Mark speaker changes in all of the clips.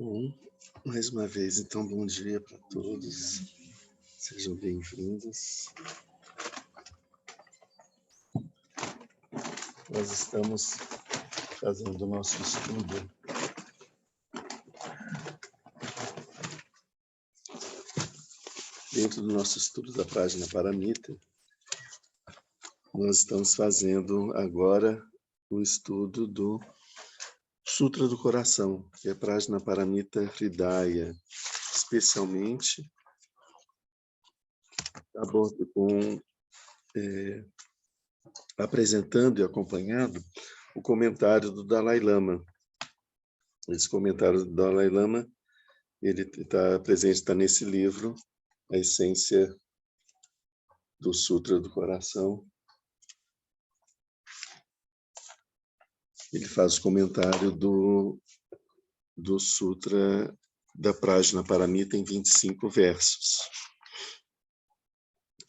Speaker 1: Bom, mais uma vez, então, bom dia para todos. Sejam bem-vindos. Nós estamos fazendo o nosso estudo dentro do nosso estudo da página Paramita. Nós estamos fazendo agora o estudo do Sutra do Coração, que é a página Paramita Hridaya, especialmente apresentando e acompanhando o comentário do Dalai Lama. Esse comentário do Dalai Lama, ele está presente, está nesse livro, A Essência do Sutra do Coração. Ele faz o comentário do Sutra da Prajna Paramita em 25 versos.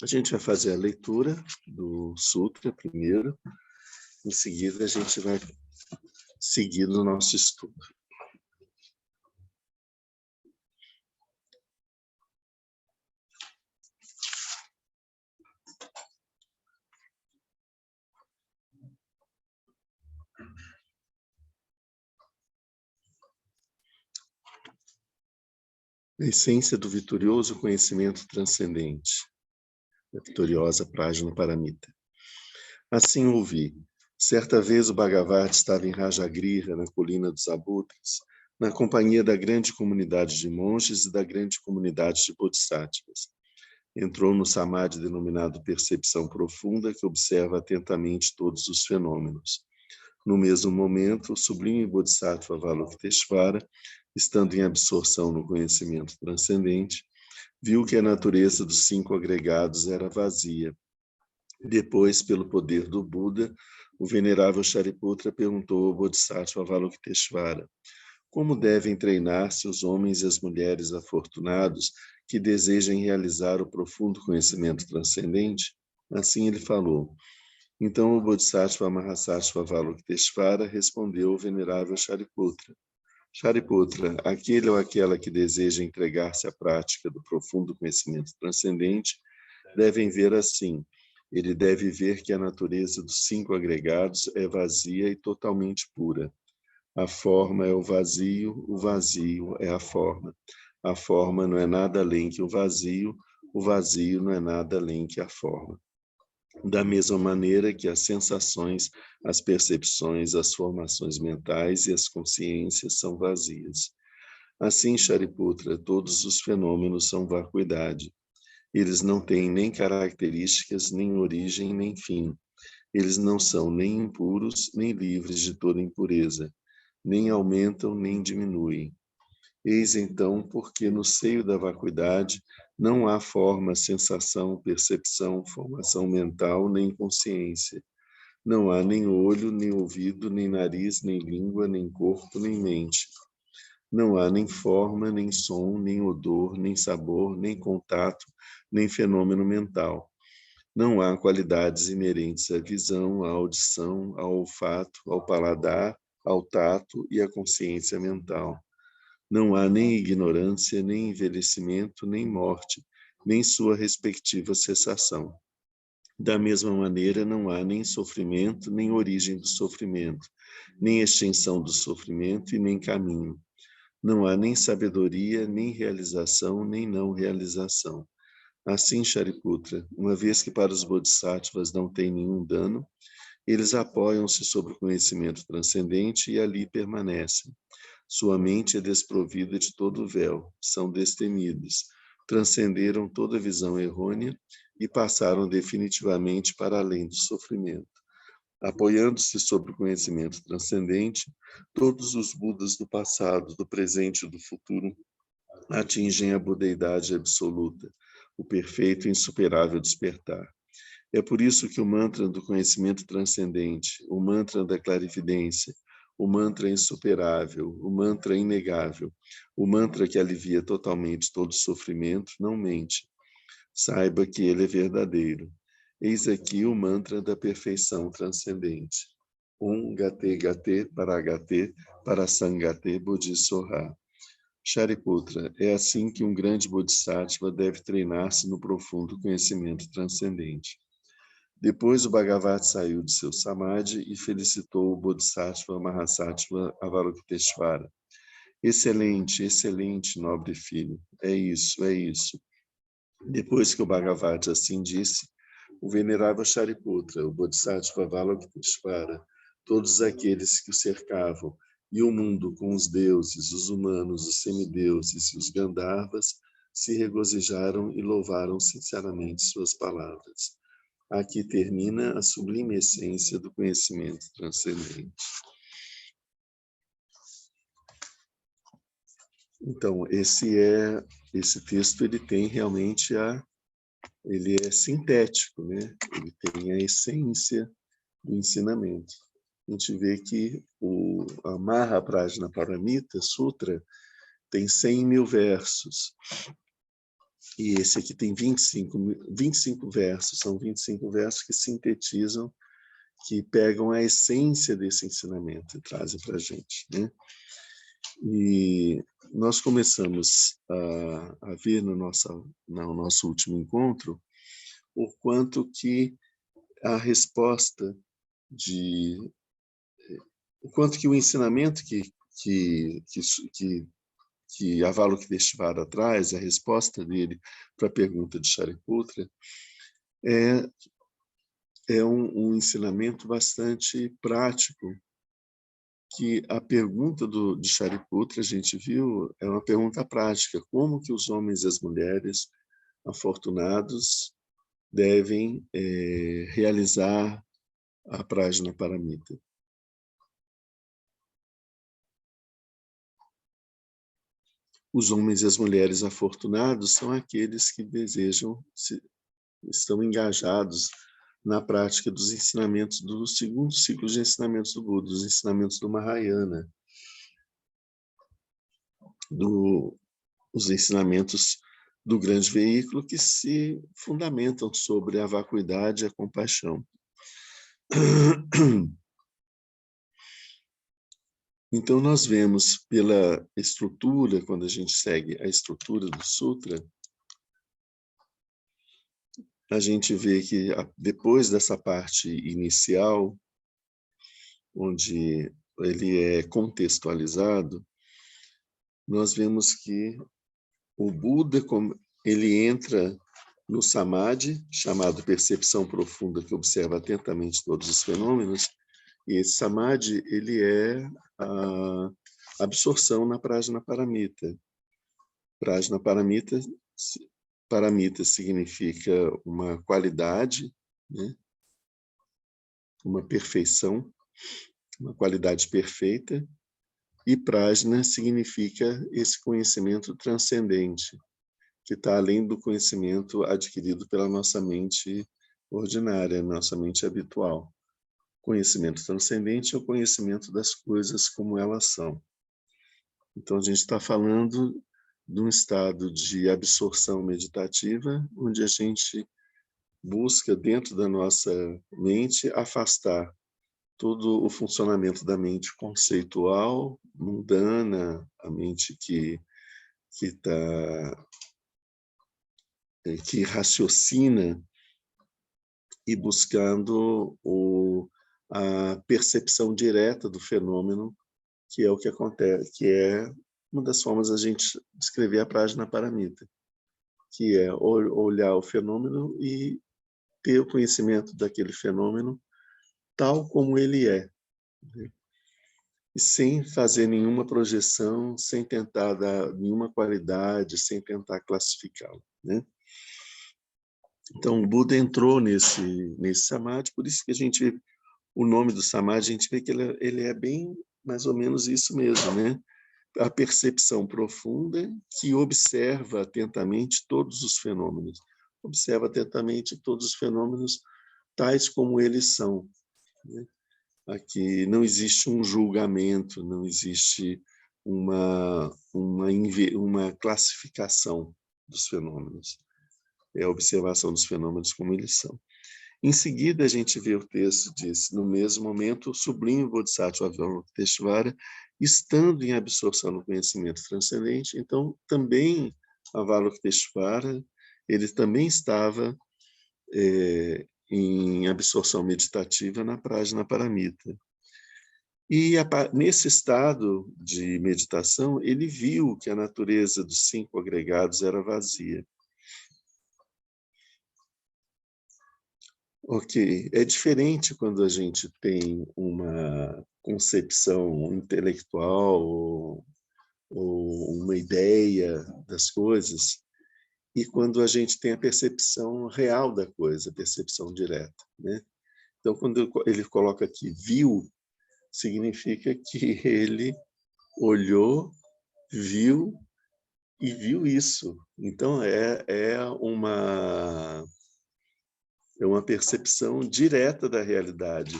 Speaker 1: A gente vai fazer a leitura do Sutra primeiro, em seguida a gente vai seguir no nosso estudo. A essência do vitorioso conhecimento transcendente, a vitoriosa Prajna Paramita. Assim ouvi. Certa vez o Bhagavad estava em Rajagriha, na colina dos Abutres, na companhia da grande comunidade de monges e da grande comunidade de bodhisattvas. Entrou no samadhi denominado percepção profunda, que observa atentamente todos os fenômenos. No mesmo momento, o sublime bodhisattva Avalokiteshvara, estando em absorção no conhecimento transcendente, viu que a natureza dos 5 agregados era vazia. Depois, pelo poder do Buda, o venerável Shariputra perguntou ao bodhisattva Avalokiteshvara: como devem treinar-se os homens e as mulheres afortunados que desejem realizar o profundo conhecimento transcendente? Assim ele falou. Então o bodhisattva Mahasattva Avalokiteshvara respondeu ao venerável Shariputra: Shariputra, aquele ou aquela que deseja entregar-se à prática do profundo conhecimento transcendente devem ver assim. Ele deve ver que a natureza dos 5 agregados é vazia e totalmente pura. A forma é o vazio é a forma. A forma não é nada além que o vazio não é nada além que a forma. Da mesma maneira que as sensações, as percepções, as formações mentais e as consciências são vazias. Assim, Shariputra, todos os fenômenos são vacuidade. Eles não têm nem características, nem origem, nem fim. Eles não são nem impuros, nem livres de toda impureza, nem aumentam, nem diminuem. Eis então porque no seio da vacuidade não há forma, sensação, percepção, formação mental, nem consciência. Não há nem olho, nem ouvido, nem nariz, nem língua, nem corpo, nem mente. Não há nem forma, nem som, nem odor, nem sabor, nem contato, nem fenômeno mental. Não há qualidades inerentes à visão, à audição, ao olfato, ao paladar, ao tato e à consciência mental. Não há nem ignorância, nem envelhecimento, nem morte, nem sua respectiva cessação. Da mesma maneira, não há nem sofrimento, nem origem do sofrimento, nem extinção do sofrimento e nem caminho. Não há nem sabedoria, nem realização, nem não realização. Assim, Shariputra, uma vez que para os bodhisattvas não tem nenhum dano, eles apoiam-se sobre o conhecimento transcendente e ali permanecem. Sua mente é desprovida de todo véu, são destemidos, transcenderam toda visão errônea e passaram definitivamente para além do sofrimento. Apoiando-se sobre o conhecimento transcendente, todos os Budas do passado, do presente e do futuro atingem a budeidade absoluta, o perfeito e insuperável despertar. É por isso que o mantra do conhecimento transcendente, o mantra da clarividência, o mantra insuperável, o mantra inegável, o mantra que alivia totalmente todo sofrimento, não mente. Saiba que ele é verdadeiro. Eis aqui o mantra da perfeição transcendente. Gate Gate Paragate Parasangate Bodhisoha. Shariputra, é assim que um grande Bodhisattva deve treinar-se no profundo conhecimento transcendente. Depois o Bhagavat saiu de seu samadhi e felicitou o Bodhisattva Mahasattva Avalokiteshvara. Excelente, excelente, nobre filho. É isso, é isso. Depois que o Bhagavat assim disse, o venerável Shariputra, o Bodhisattva Avalokiteshvara, todos aqueles que o cercavam, e o mundo com os deuses, os humanos, os semideuses e os Gandharvas se regozijaram e louvaram sinceramente suas palavras. Aqui termina a sublime essência do conhecimento transcendente. Então, esse texto ele tem realmente ele é sintético, né? Ele tem a essência do ensinamento. A gente vê que a Mahaprajnaparamita Sutra tem 100.000 versos. E esse aqui tem 25 versos. São 25 versos que sintetizam, que pegam a essência desse ensinamento e trazem para a gente, né? E nós começamos a ver no nosso último encontro o quanto que a resposta o quanto que o ensinamento que Avalokiteshvara traz, a resposta dele para a pergunta de Shariputra, é um ensinamento bastante prático, que a pergunta de Shariputra, a gente viu, é uma pergunta prática. Como que os homens e as mulheres afortunados devem realizar a Prajnaparamita? Os homens e as mulheres afortunados são aqueles que estão engajados na prática dos ensinamentos do segundo ciclo de ensinamentos do Buda, dos ensinamentos do Mahayana, os ensinamentos do grande veículo que se fundamentam sobre a vacuidade e a compaixão. Então, nós vemos pela estrutura, quando a gente segue a estrutura do Sutra, a gente vê que depois dessa parte inicial, onde ele é contextualizado, nós vemos que o Buda, ele entra no Samadhi, chamado percepção profunda, que observa atentamente todos os fenômenos, e esse Samadhi, ele é a absorção na Prajnaparamita. Prajnaparamita, paramita significa uma qualidade, né? Uma perfeição, uma qualidade perfeita, e prajna significa esse conhecimento transcendente, que está além do conhecimento adquirido pela nossa mente ordinária, nossa mente habitual. Conhecimento transcendente é o conhecimento das coisas como elas são. Então, a gente está falando de um estado de absorção meditativa, onde a gente busca, dentro da nossa mente, afastar todo o funcionamento da mente conceitual, mundana, a mente que raciocina, e buscando a percepção direta do fenômeno, que é o que acontece, que é uma das formas a gente descrever a Prajnaparamita, que é olhar o fenômeno e ter o conhecimento daquele fenômeno tal como ele é, né? E sem fazer nenhuma projeção, sem tentar dar nenhuma qualidade, sem tentar classificá-lo, né? Então, o Buda entrou nesse Samadhi, por isso que o nome do Samadhi, a gente vê que ele é bem mais ou menos isso mesmo, né? A percepção profunda que observa atentamente todos os fenômenos. Observa atentamente todos os fenômenos tais como eles são, né? Aqui não existe um julgamento, não existe uma classificação dos fenômenos. É a observação dos fenômenos como eles são. Em seguida, a gente vê o texto diz, no mesmo momento, o sublime Bodhisattva Avalokiteshvara, estando em absorção no conhecimento transcendente, então também Avalokiteshvara, ele também estava em absorção meditativa na Prajnaparamita. E nesse estado de meditação, ele viu que a natureza dos 5 agregados era vazia. Ok, é diferente quando a gente tem uma concepção intelectual ou uma ideia das coisas, e quando a gente tem a percepção real da coisa, a percepção direta, né? Então, quando ele coloca aqui, viu, significa que ele olhou, viu e viu isso. Então, é uma percepção direta da realidade.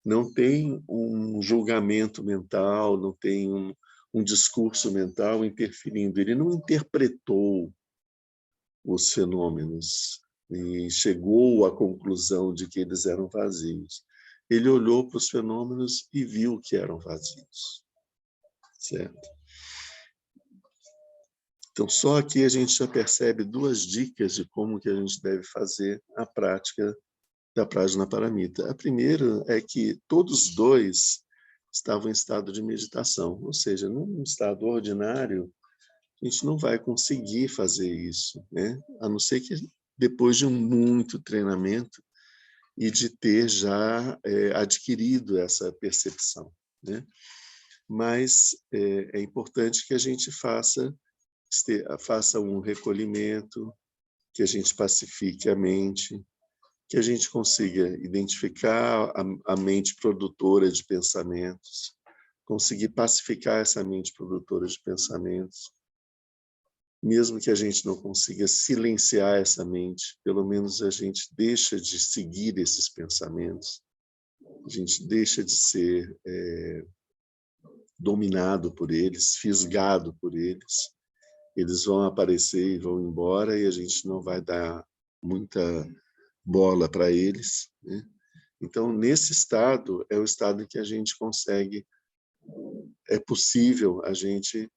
Speaker 1: Não tem um julgamento mental, não tem um discurso mental interferindo. Ele não interpretou os fenômenos e chegou à conclusão de que eles eram vazios. Ele olhou para os fenômenos e viu que eram vazios. Certo? Então, só aqui a gente já percebe 2 dicas de como que a gente deve fazer a prática da Prajnaparamita. A primeira é que todos 2 estavam em estado de meditação, ou seja, num estado ordinário, a gente não vai conseguir fazer isso, né? A não ser que depois de muito treinamento e de ter já adquirido essa percepção, né? Mas é importante que a gente faça um recolhimento, que a gente pacifique a mente, que a gente consiga identificar a mente produtora de pensamentos, conseguir pacificar essa mente produtora de pensamentos, mesmo que a gente não consiga silenciar essa mente, pelo menos a gente deixa de seguir esses pensamentos, a gente deixa de ser dominado por eles, fisgado por eles. Eles vão aparecer e vão embora e a gente não vai dar muita bola para eles, né? Então, nesse estado, é o estado em que a gente consegue, é possível a gente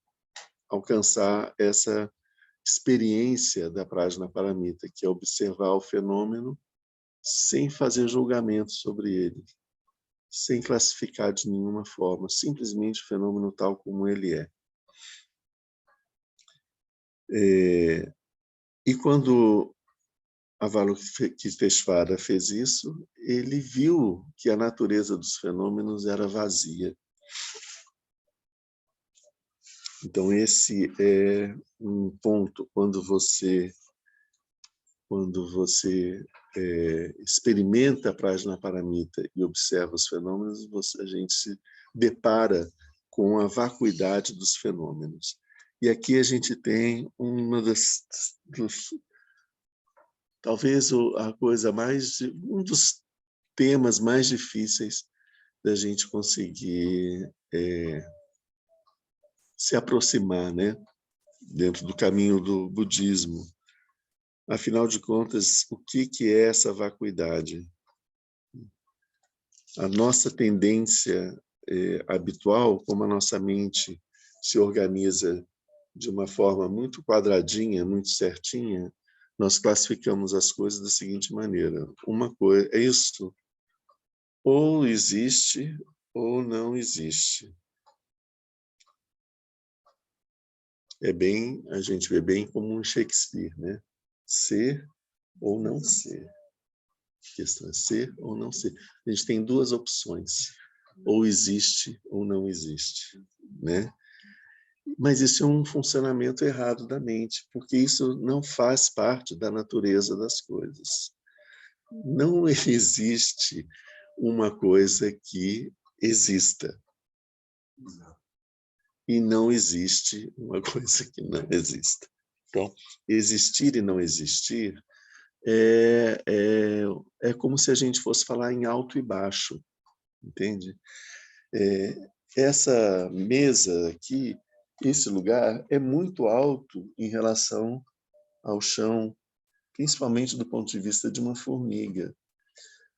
Speaker 1: alcançar essa experiência da Prajnaparamita, que é observar o fenômeno sem fazer julgamento sobre ele, sem classificar de nenhuma forma, simplesmente o fenômeno tal como ele é. E quando Avalokiteshvara fez isso, ele viu que a natureza dos fenômenos era vazia. Então, esse é um ponto. Quando você experimenta a Prajnaparamita e observa os fenômenos, a gente se depara com a vacuidade dos fenômenos. E aqui a gente tem talvez a coisa um dos temas mais difíceis da gente conseguir se aproximar, né, dentro do caminho do budismo. Afinal de contas, o que é essa vacuidade? A nossa tendência habitual, como a nossa mente se organiza de uma forma muito quadradinha, muito certinha, nós classificamos as coisas da seguinte maneira: uma coisa é isso, ou existe ou não existe. A gente vê bem como um Shakespeare, né? Ser ou não ser. A questão é ser ou não ser. A gente tem 2 opções: ou existe ou não existe, né? Mas isso é um funcionamento errado da mente, porque isso não faz parte da natureza das coisas. Não existe uma coisa que exista. E não existe uma coisa que não exista. Então, existir e não existir é como se a gente fosse falar em alto e baixo, entende? Essa mesa aqui, esse lugar, é muito alto em relação ao chão, principalmente do ponto de vista de uma formiga.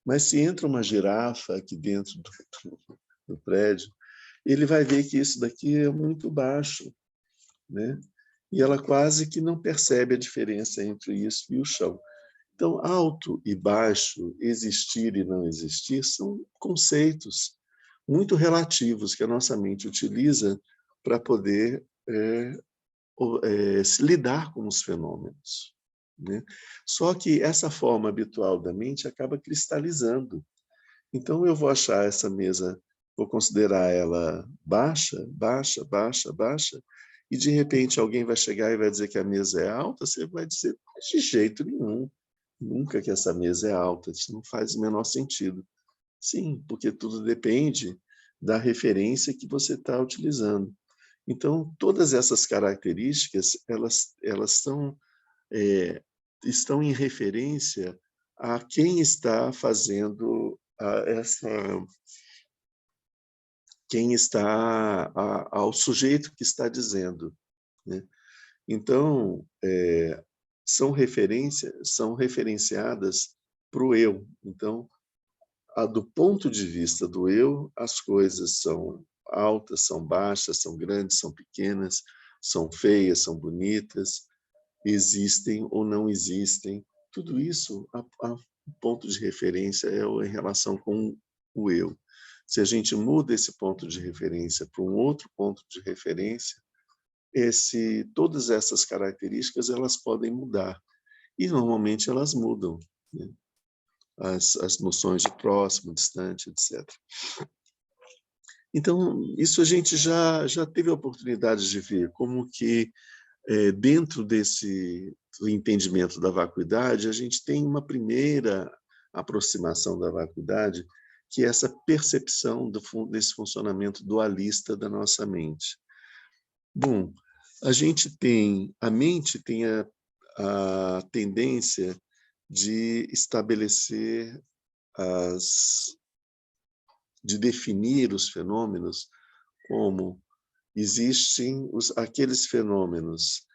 Speaker 1: Mas se entra uma girafa aqui dentro do prédio, ele vai ver que isso daqui é muito baixo, né? E ela quase que não percebe a diferença entre isso e o chão. Então, alto e baixo, existir e não existir, são conceitos muito relativos que a nossa mente utiliza para poder se lidar com os fenômenos, né? Só que essa forma habitual da mente acaba cristalizando. Então, eu vou achar essa mesa, vou considerar ela baixa, baixa, baixa, baixa, e de repente alguém vai chegar e vai dizer que a mesa é alta, você vai dizer, de jeito nenhum, nunca que essa mesa é alta, isso não faz o menor sentido. Sim, porque tudo depende da referência que você está utilizando. Então, todas essas características, estão em referência a quem está fazendo ao sujeito que está dizendo, né? Então, são referenciadas para o eu. Então, do ponto de vista do eu, as coisas são altas, são baixas, são grandes, são pequenas, são feias, são bonitas, existem ou não existem. Tudo isso, o ponto de referência é em relação com o eu. Se a gente muda esse ponto de referência para um outro ponto de referência, todas essas características elas podem mudar. E normalmente elas mudam, né? As noções de próximo, distante, etc. Então, isso a gente já teve a oportunidade de ver, como que dentro do entendimento da vacuidade, a gente tem uma primeira aproximação da vacuidade, que é essa percepção desse funcionamento dualista da nossa mente. Bom, a mente tem a tendência de estabelecer de definir os fenômenos como existem aqueles fenômenos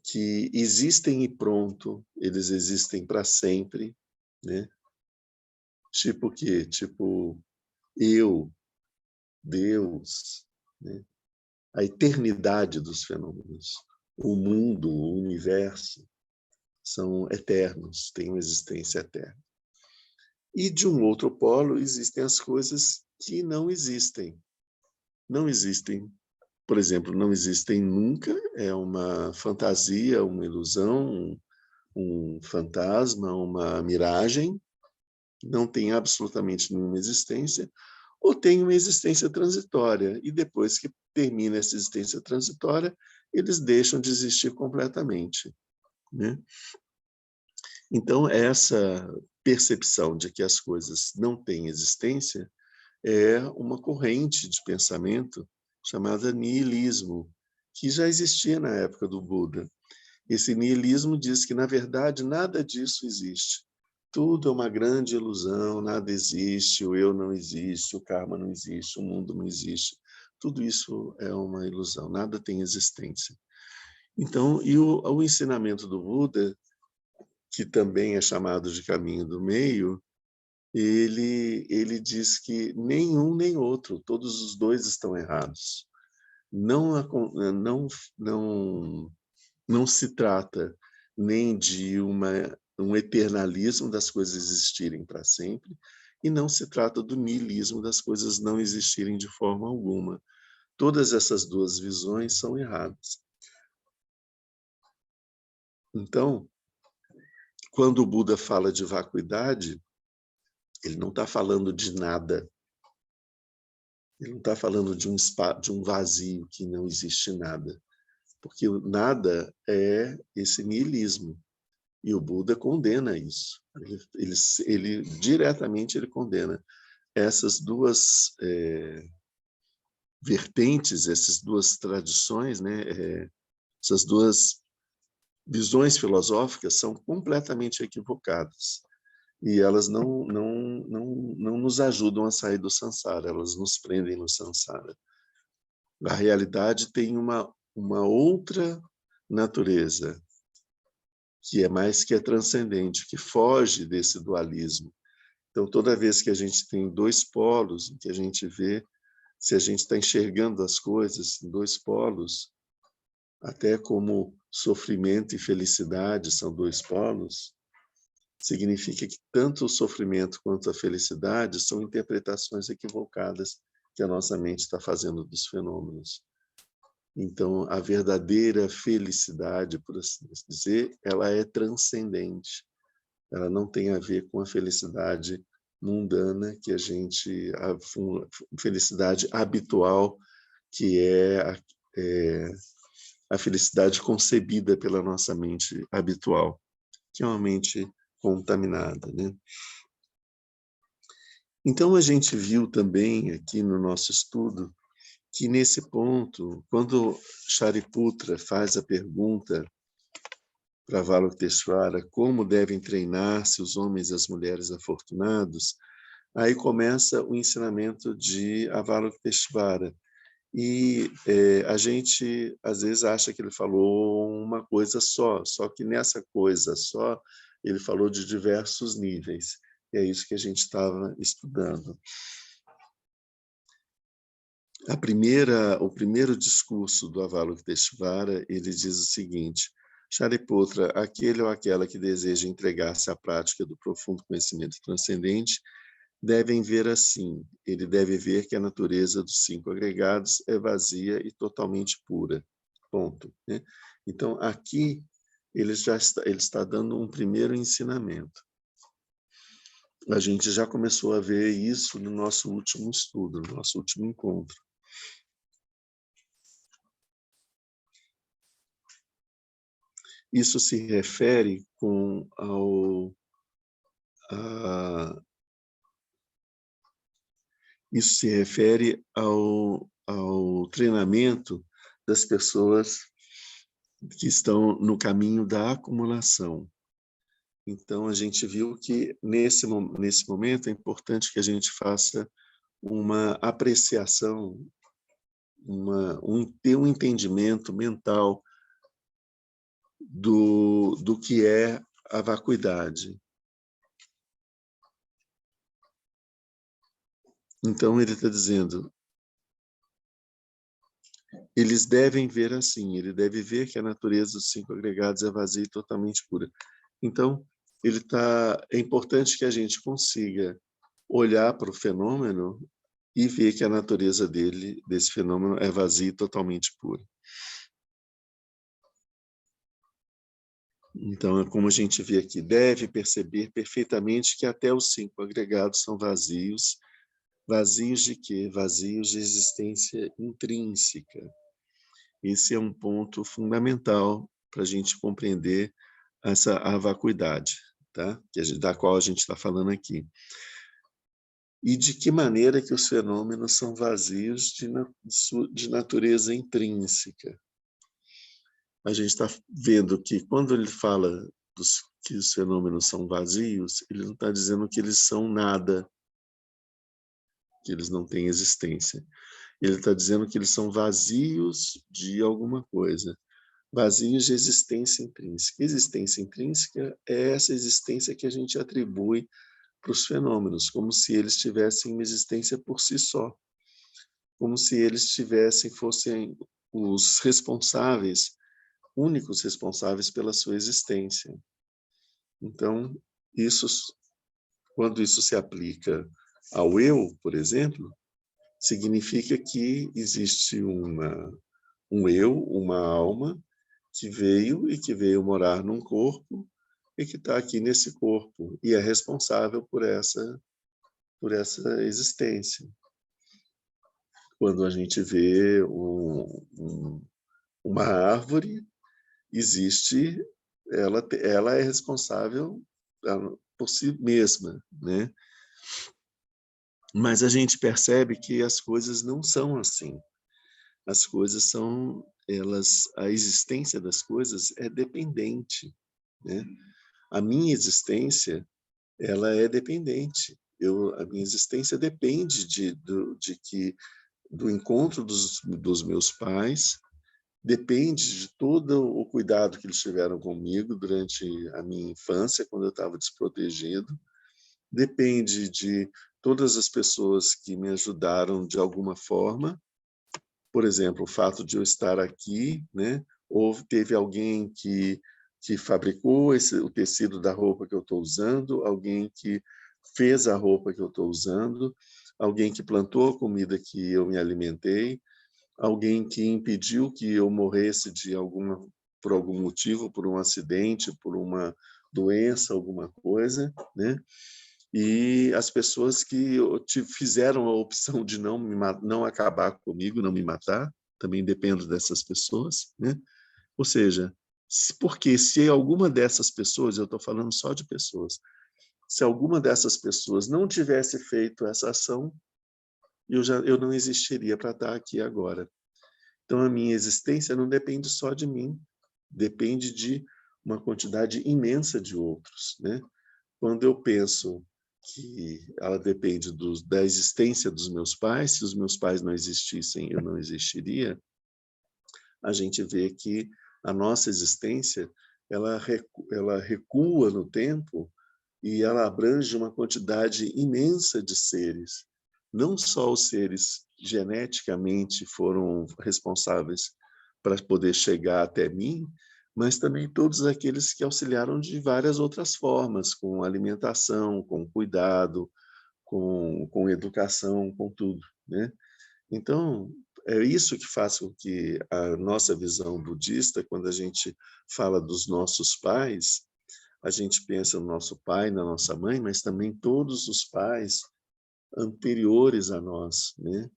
Speaker 1: que existem e pronto, eles existem para sempre, né? Tipo o quê? Tipo eu, Deus, né? A eternidade dos fenômenos, o mundo, o universo, são eternos, têm uma existência eterna. E de um outro polo existem as coisas que não existem. Não existem. Por exemplo, não existem nunca, é uma fantasia, uma ilusão, um fantasma, uma miragem, não tem absolutamente nenhuma existência, ou tem uma existência transitória, e depois que termina essa existência transitória, eles deixam de existir completamente, né? Então, essa percepção de que as coisas não têm existência é uma corrente de pensamento chamada niilismo, que já existia na época do Buda. Esse niilismo diz que, na verdade, nada disso existe. Tudo é uma grande ilusão, nada existe, o eu não existe, o karma não existe, o mundo não existe. Tudo isso é uma ilusão, nada tem existência. Então, o ensinamento do Buda, que também é chamado de caminho do meio, ele diz que nenhum nem outro, todos os dois estão errados. Não se trata nem de um eternalismo das coisas existirem para sempre, e não se trata do niilismo das coisas não existirem de forma alguma. Todas essas duas visões são erradas. Então, quando o Buda fala de vacuidade, ele não está falando de nada. Ele não está falando de um vazio que não existe nada. Porque o nada é esse niilismo. E o Buda condena isso. Ele diretamente ele condena essas duas vertentes, essas duas tradições, né? Essas duas visões filosóficas são completamente equivocadas. E elas não nos ajudam a sair do samsara, elas nos prendem no samsara. A realidade tem uma outra natureza, que é transcendente, que foge desse dualismo, Então, toda vez que a gente tem dois polos, que a gente vê, se a gente está enxergando as coisas em dois polos, até como sofrimento e felicidade são dois polos, significa que tanto o sofrimento quanto a felicidade são interpretações equivocadas que a nossa mente está fazendo dos fenômenos. Então, a verdadeira felicidade, por assim dizer, ela é transcendente. Ela não tem a ver com a felicidade mundana que a gente, a felicidade habitual, que é a felicidade concebida pela nossa mente habitual, que é uma mente contaminada, né? Então, a gente viu também aqui no nosso estudo que, nesse ponto, quando Shariputra faz a pergunta para Avalokiteshvara como devem treinar-se os homens e as mulheres afortunados, aí começa o ensinamento de Avalokiteshvara. E a gente, às vezes, acha que ele falou uma coisa só que nessa coisa só, ele falou de diversos níveis. E é isso que a gente estava estudando. O primeiro discurso do Avalokiteshvara, ele diz o seguinte: Shariputra, aquele ou aquela que deseja entregar-se à prática do profundo conhecimento transcendente, devem ver assim. Ele deve ver que a natureza dos cinco agregados é vazia e totalmente pura. Ponto. Né? Então, aqui, ele está dando um primeiro ensinamento. A gente já começou a ver isso no nosso último estudo, no nosso último encontro. Isso se refere ao treinamento das pessoas que estão no caminho da acumulação. Então, a gente viu que, nesse momento, é importante que a gente faça uma apreciação, ter um entendimento mental do que é a vacuidade. Então, ele está dizendo, eles devem ver assim, ele deve ver que a natureza dos cinco agregados é vazia e totalmente pura. Então, é importante que a gente consiga olhar para o fenômeno e ver que a natureza desse fenômeno é vazia e totalmente pura. Então, é como a gente vê aqui, deve perceber perfeitamente que até os cinco agregados são vazios. Vazios de quê? Vazios de existência intrínseca. Esse é um ponto fundamental para a gente compreender a vacuidade, tá? Da qual a gente está falando aqui. E de que maneira que os fenômenos são vazios de natureza intrínseca. A gente está vendo que quando ele fala que os fenômenos são vazios, ele não está dizendo que eles são nada, que eles não têm existência. Ele está dizendo que eles são vazios de alguma coisa, vazios de existência intrínseca. Existência intrínseca é essa existência que a gente atribui para os fenômenos, como se eles tivessem uma existência por si só, como se eles fossem os responsáveis, únicos responsáveis pela sua existência. Então, quando isso se aplica ao eu, por exemplo, significa que existe um eu, uma alma, que veio morar num corpo e que está aqui nesse corpo e é responsável por essa existência. Quando a gente vê uma árvore, ela é responsável por si mesma, né? Mas a gente percebe que as coisas não são assim. As coisas a existência das coisas é dependente, né? A minha existência, ela é dependente. A minha existência depende do encontro dos meus pais, depende de todo o cuidado que eles tiveram comigo durante a minha infância, quando eu estava desprotegido, depende de todas as pessoas que me ajudaram de alguma forma. Por exemplo, o fato de eu estar aqui, né? Teve alguém que fabricou o tecido da roupa que eu estou usando, alguém que fez a roupa que eu estou usando, alguém que plantou a comida que eu me alimentei, alguém que impediu que eu morresse por algum motivo, por um acidente, por uma doença, alguma coisa, né? E as pessoas que fizeram a opção de não acabar comigo, não me matar, também dependo dessas pessoas, né? Ou seja, porque se alguma dessas pessoas, eu estou falando só de pessoas, se alguma dessas pessoas não tivesse feito essa ação, eu não existiria para estar aqui agora. Então, a minha existência não depende só de mim, depende de uma quantidade imensa de outros, né? Quando eu penso que ela depende da existência dos meus pais, se os meus pais não existissem, eu não existiria, a gente vê que a nossa existência ela recua no tempo e ela abrange uma quantidade imensa de seres. Não só os seres geneticamente foram responsáveis para poder chegar até mim, mas também todos aqueles que auxiliaram de várias outras formas, com alimentação, com cuidado, com educação, com tudo, né? Então, é isso que faz com que a nossa visão budista, quando a gente fala dos nossos pais, a gente pensa no nosso pai, na nossa mãe, mas também todos os pais anteriores a nós, né?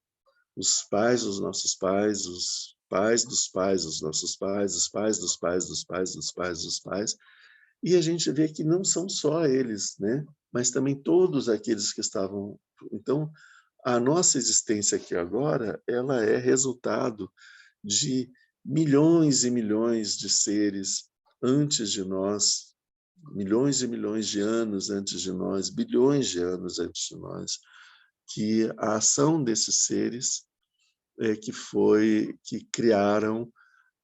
Speaker 1: Os pais dos nossos pais, os pais dos pais dos nossos pais, os pais dos pais dos pais dos pais dos pais, e a gente vê que não são só eles, né? Mas também todos aqueles que estavam. Então, a nossa existência aqui agora, ela é resultado de milhões e milhões de seres antes de nós, milhões e milhões de anos antes de nós, bilhões de anos antes de nós, que a ação desses seres que criaram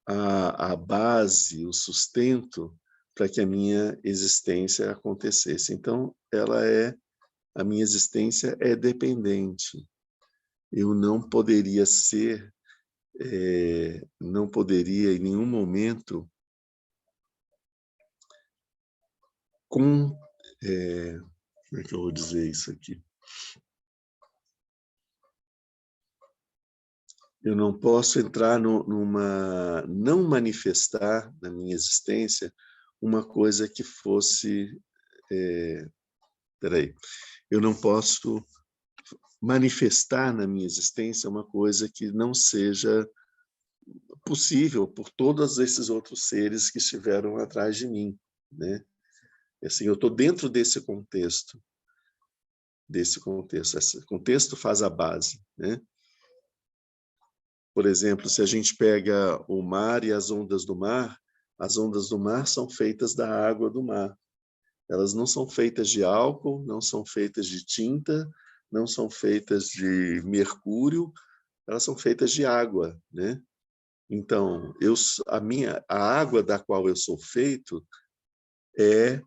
Speaker 1: a base, o sustento para que a minha existência acontecesse. Então, a minha existência é dependente. Eu não poderia ser, não poderia em nenhum momento como é que eu vou dizer isso aqui? Eu não posso entrar não manifestar na minha existência uma coisa que fosse, peraí, eu não posso manifestar na minha existência uma coisa que não seja possível por todos esses outros seres que estiveram atrás de mim, né? Assim, eu estou dentro desse contexto. Esse contexto faz a base, né? Por exemplo, se a gente pega o mar e as ondas do mar, as ondas do mar são feitas da água do mar. Elas não são feitas de álcool, não são feitas de tinta, não são feitas de mercúrio, elas são feitas de água, né? Então, a água da qual eu sou feito é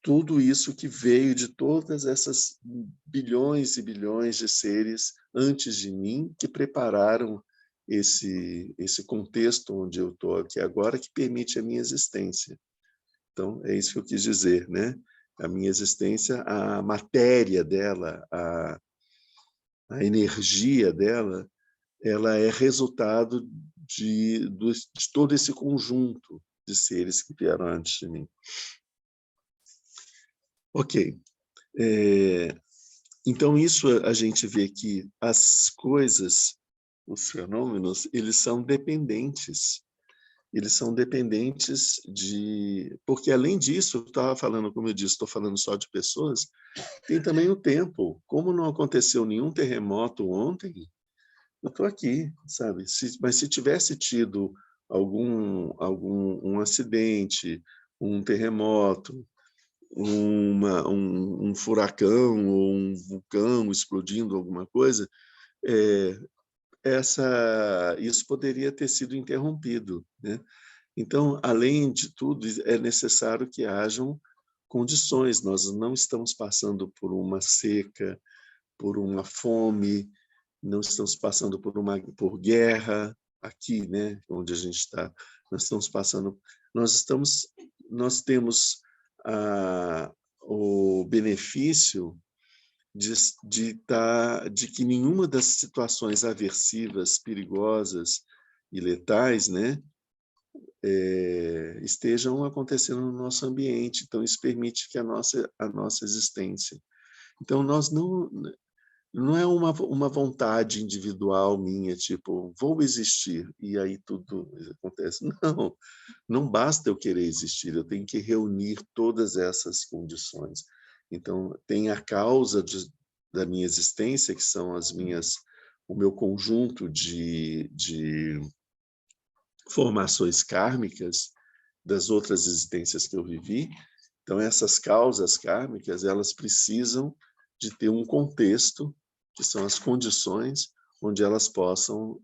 Speaker 1: tudo isso que veio de todas essas bilhões e bilhões de seres antes de mim que prepararam esse contexto onde eu estou aqui agora, que permite a minha existência. Então, é isso que eu quis dizer, né? A minha existência, a matéria dela, a energia dela, ela é resultado de todo esse conjunto de seres que vieram antes de mim. Ok. Então, isso a gente vê que as coisas, os fenômenos, eles são dependentes. Eles são dependentes de... Porque, além disso, eu estava falando, como eu disse, estou falando só de pessoas, tem também o tempo. Como não aconteceu nenhum terremoto ontem, eu estou aqui, sabe? Mas se tivesse tido um acidente, um terremoto, um furacão ou um vulcão explodindo alguma coisa, isso poderia ter sido interrompido, né? Então, além de tudo, é necessário que hajam condições. Nós não estamos passando por uma seca, por uma fome, não estamos passando por guerra aqui, né, onde a gente está. Nós temos o benefício de que nenhuma das situações aversivas, perigosas e letais, né, estejam acontecendo no nosso ambiente. Então, isso permite que a nossa existência. Então, nós não é uma vontade individual minha, tipo, vou existir, e aí tudo acontece. Não, não basta eu querer existir, eu tenho que reunir todas essas condições. Então, tem a causa da minha existência, que são o meu conjunto de formações kármicas das outras existências que eu vivi. Então, essas causas kármicas, elas precisam de ter um contexto, que são as condições onde elas possam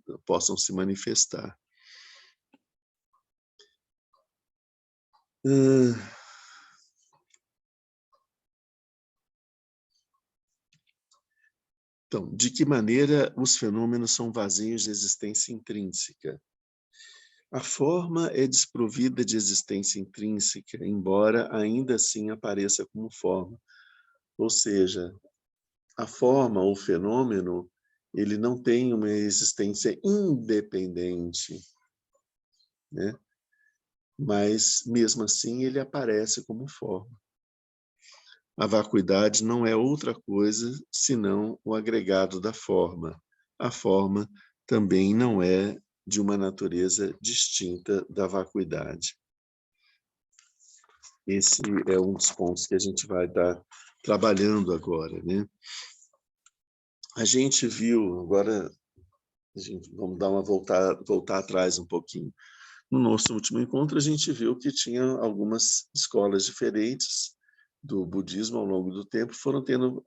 Speaker 1: se manifestar. Então, de que maneira os fenômenos são vazios de existência intrínseca? A forma é desprovida de existência intrínseca, embora ainda assim apareça como forma. Ou seja, a forma ou fenômeno, ele não tem uma existência independente, né? Mas, mesmo assim, ele aparece como forma. A vacuidade não é outra coisa senão o agregado da forma. A forma também não é de uma natureza distinta da vacuidade. Esse é um dos pontos que a gente vai estar trabalhando agora, né? A gente viu, agora vamos dar voltar atrás um pouquinho. No nosso último encontro, a gente viu que tinha algumas escolas diferentes do budismo ao longo do tempo, foram tendo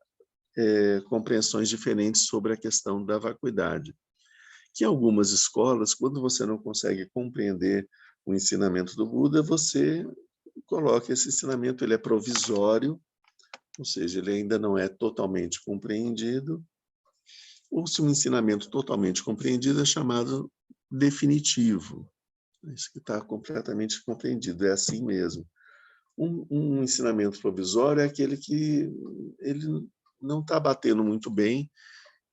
Speaker 1: compreensões diferentes sobre a questão da vacuidade. Que algumas escolas, quando você não consegue compreender o ensinamento do Buda, você coloca esse ensinamento, ele é provisório, ou seja, ele ainda não é totalmente compreendido, ou se um ensinamento totalmente compreendido é chamado definitivo. Isso que está completamente compreendido, é assim mesmo. Um ensinamento provisório é aquele que ele não está batendo muito bem,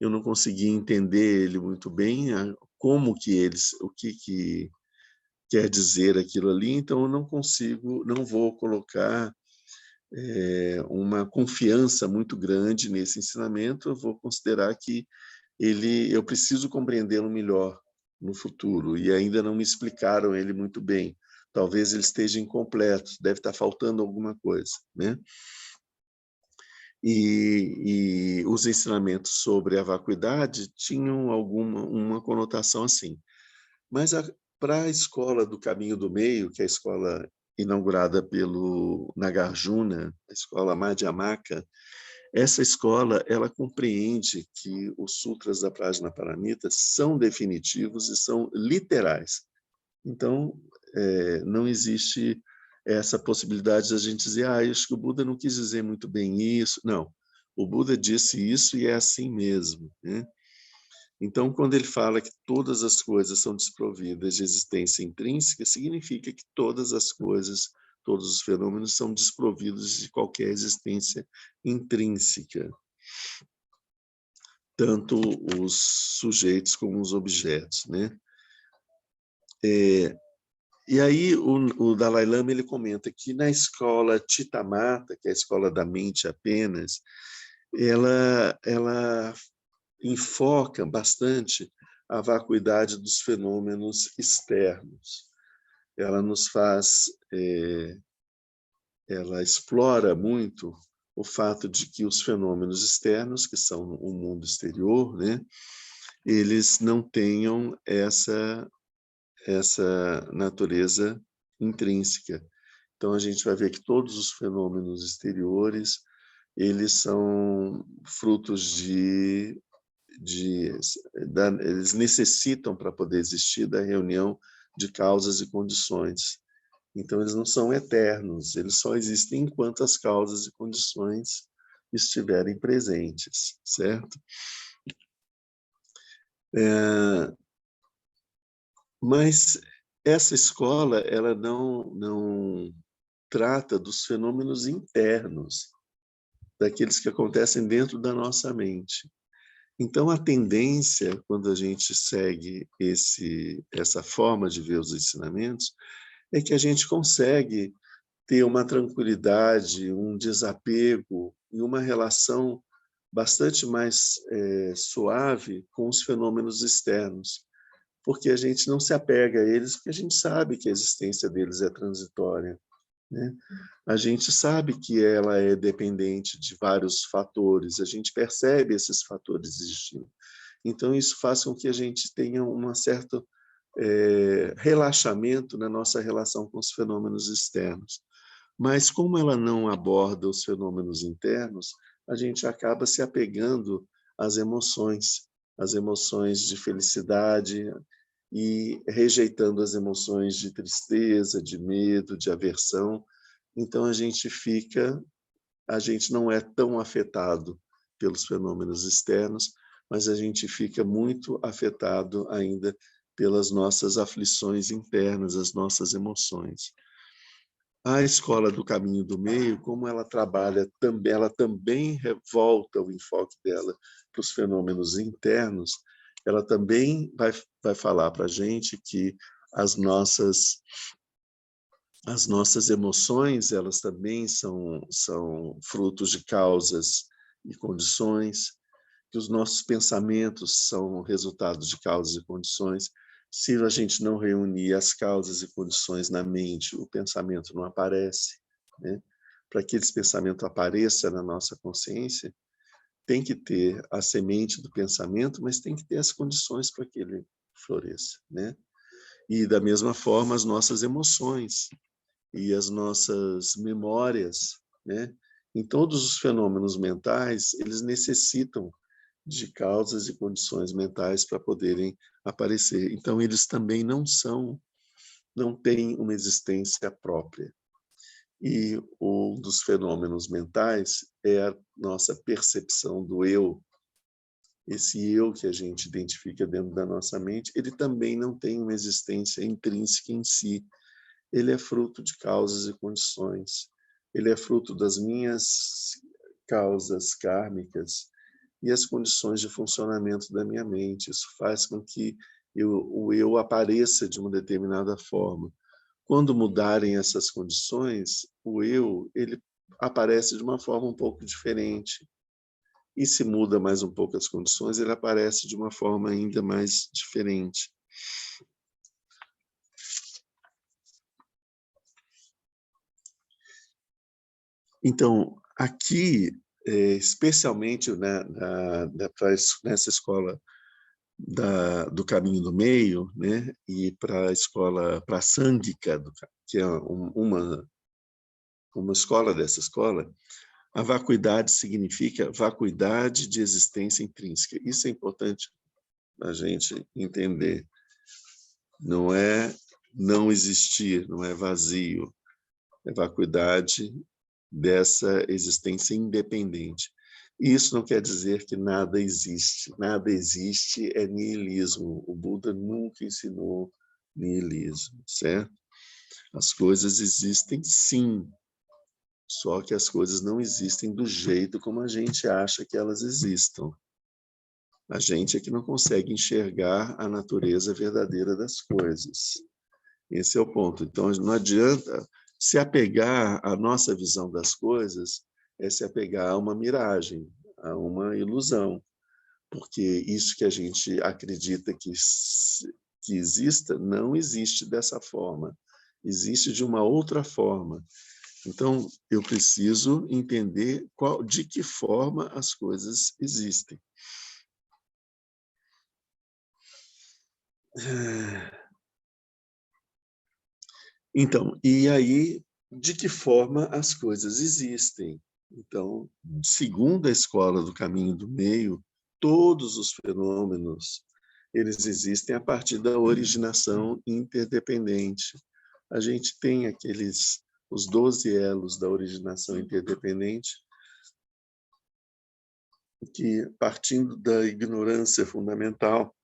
Speaker 1: eu não consegui entender ele muito bem, como que o que quer dizer aquilo ali, então eu não vou colocar uma confiança muito grande nesse ensinamento, eu vou considerar que eu preciso compreendê-lo melhor no futuro, e ainda não me explicaram ele muito bem. Talvez ele esteja incompleto, deve estar faltando alguma coisa, né? E os ensinamentos sobre a vacuidade tinham uma conotação assim. Mas para a escola do Caminho do Meio, que é a escola inaugurada pelo Nagarjuna, a escola Madhyamaka, essa escola ela compreende que os sutras da Prajnaparamita são definitivos e são literais. Então, não existe essa possibilidade de a gente dizer, acho que o Buda não quis dizer muito bem isso. Não, o Buda disse isso e é assim mesmo, né? Então, quando ele fala que todas as coisas são desprovidas de existência intrínseca, significa que todas as coisas, todos os fenômenos são desprovidos de qualquer existência intrínseca, tanto os sujeitos como os objetos, né? E aí o Dalai Lama ele comenta que na escola Chitta-Mata, que é a escola da mente apenas, ela enfoca bastante a vacuidade dos fenômenos externos. Ela ela explora muito o fato de que os fenômenos externos, que são o mundo exterior, né, eles não tenham essa natureza intrínseca. Então a gente vai ver que todos os fenômenos exteriores eles são frutos eles necessitam para poder existir da reunião de causas e condições. Então, eles não são eternos, eles só existem enquanto as causas e condições estiverem presentes, certo? Mas essa escola, ela não trata dos fenômenos internos, daqueles que acontecem dentro da nossa mente. Então, a tendência, quando a gente segue essa forma de ver os ensinamentos, é que a gente consegue ter uma tranquilidade, um desapego e uma relação bastante mais suave com os fenômenos externos, porque a gente não se apega a eles, porque a gente sabe que a existência deles é transitória, né? A gente sabe que ela é dependente de vários fatores, a gente percebe esses fatores existindo. Então, isso faz com que a gente tenha um certo relaxamento na nossa relação com os fenômenos externos. Mas, como ela não aborda os fenômenos internos, a gente acaba se apegando às emoções de felicidade, e rejeitando as emoções de tristeza, de medo, de aversão. Então, a gente não é tão afetado pelos fenômenos externos, mas a gente fica muito afetado ainda pelas nossas aflições internas, as nossas emoções. A escola do caminho do meio, como ela trabalha também, ela também volta o enfoque dela para os fenômenos internos, ela também vai falar para a gente que as nossas emoções, elas também são frutos de causas e condições, que os nossos pensamentos são resultados de causas e condições. Se a gente não reunir as causas e condições na mente, o pensamento não aparece, né? Para que esse pensamento apareça na nossa consciência, tem que ter a semente do pensamento, mas tem que ter as condições para que ele floresça, né? E, da mesma forma, as nossas emoções e as nossas memórias, né? Em todos os fenômenos mentais, eles necessitam de causas e condições mentais para poderem aparecer. Então, eles também não têm uma existência própria. E um dos fenômenos mentais é a nossa percepção do eu. Esse eu que a gente identifica dentro da nossa mente, ele também não tem uma existência intrínseca em si. Ele é fruto de causas e condições. Ele é fruto das minhas causas kármicas e as condições de funcionamento da minha mente. Isso faz com que o eu apareça de uma determinada forma. Quando mudarem essas condições, o eu ele aparece de uma forma um pouco diferente. E se muda mais um pouco as condições, ele aparece de uma forma ainda mais diferente. Então, aqui, especialmente nessa escola do caminho do meio, né, e para a escola, para a Sangika, que é uma escola dessa escola, a vacuidade significa vacuidade de existência intrínseca. Isso é importante a gente entender. Não é não existir, não é vazio, é vacuidade dessa existência independente. Isso não quer dizer que nada existe. Nada existe é niilismo. O Buda nunca ensinou niilismo, certo? As coisas existem, sim, só que as coisas não existem do jeito como a gente acha que elas existam. A gente é que não consegue enxergar a natureza verdadeira das coisas. Esse é o ponto. Então, não adianta se apegar à nossa visão das coisas, é se apegar a uma miragem, a uma ilusão, porque isso que a gente acredita que exista, não existe dessa forma, existe de uma outra forma. Então, eu preciso entender de que forma as coisas existem. Então, e aí, de que forma as coisas existem? Então, segundo a escola do caminho do meio, todos os fenômenos, eles existem a partir da originação interdependente. a gente tem os 12 elos da originação interdependente, que, partindo da ignorância fundamental,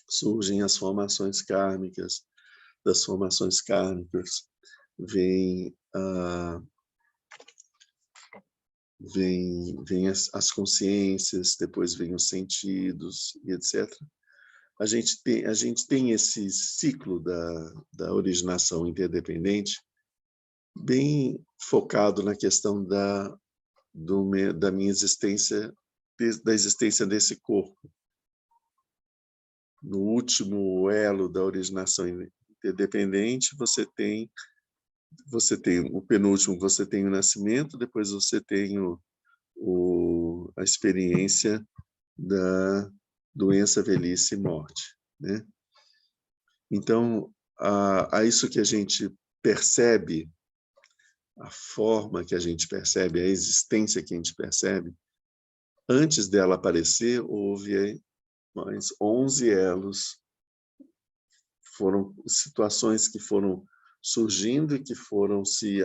Speaker 1: surgem as formações kármicas. Das formações kármicas vem as consciências, depois vem os sentidos, e etc. A gente tem esse ciclo da originação interdependente bem focado na questão da minha existência, da existência desse corpo. No último elo da originação interdependente, você tem o penúltimo, você tem o nascimento, depois você tem a experiência da doença, velhice e morte, né? Então, a isso que a gente percebe, a forma que a gente percebe, a existência que a gente percebe, antes dela aparecer, houve mais 11 elos, foram situações que foram surgindo e que foram se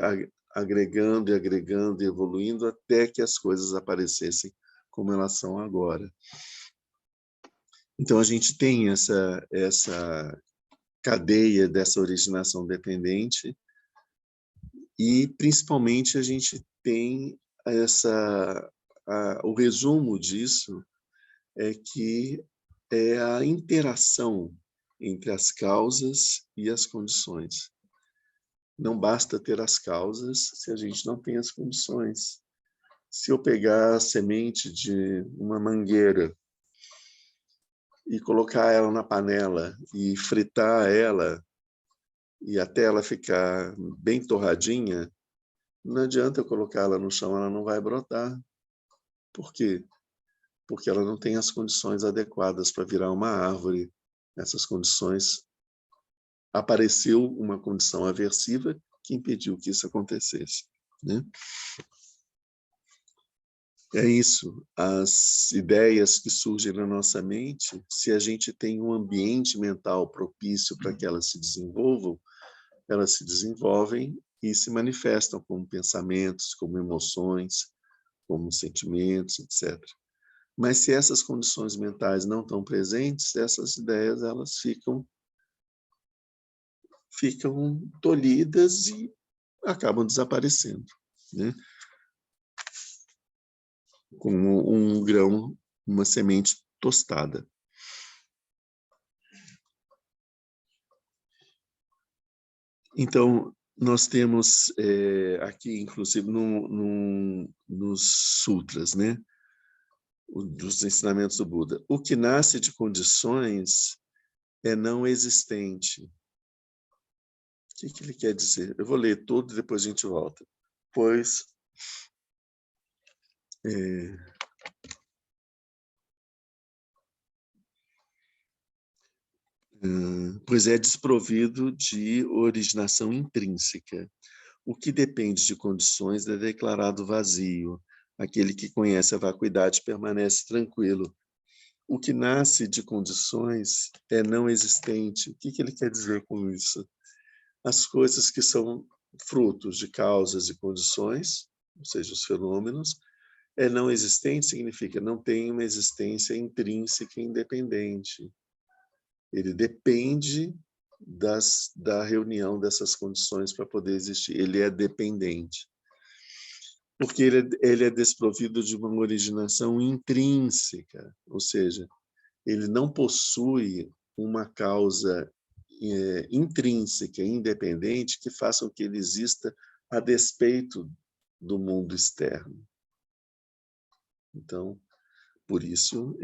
Speaker 1: agregando e evoluindo até que as coisas aparecessem como elas são agora. Então, a gente tem essa cadeia dessa originação dependente e, principalmente, a gente tem o resumo disso é que é a interação entre as causas e as condições. Não basta ter as causas se a gente não tem as condições. Se eu pegar a semente de uma mangueira e colocar ela na panela e fritar ela e até ela ficar bem torradinha, não adianta eu colocá-la no chão, ela não vai brotar. Por quê? Porque ela não tem as condições adequadas para virar uma árvore. Essas condições, apareceu uma condição aversiva que impediu que isso acontecesse, né? É isso, as ideias que surgem na nossa mente, se a gente tem um ambiente mental propício para que elas se desenvolvem e se manifestam como pensamentos, como emoções, como sentimentos, etc. Mas se essas condições mentais não estão presentes, essas ideias elas ficam tolhidas e acabam desaparecendo, né? Como um grão, uma semente tostada. Então, nós temos aqui, inclusive, nos sutras, né? Dos ensinamentos do Buda, o que nasce de condições é não existente. O que ele quer dizer? Eu vou ler tudo e depois a gente volta. Pois é desprovido de originação intrínseca. O que depende de condições é declarado vazio. Aquele que conhece a vacuidade permanece tranquilo. O que nasce de condições é não existente. O que ele quer dizer com isso? As coisas que são frutos de causas e condições, ou seja, os fenômenos, não existente significa não tem uma existência intrínseca e independente. Ele depende da reunião dessas condições para poder existir. Ele é dependente. Porque ele é desprovido de uma originação intrínseca, ou seja, ele não possui uma causa intrínseca, independente, que faça com que ele exista a despeito do mundo externo. Então, por isso,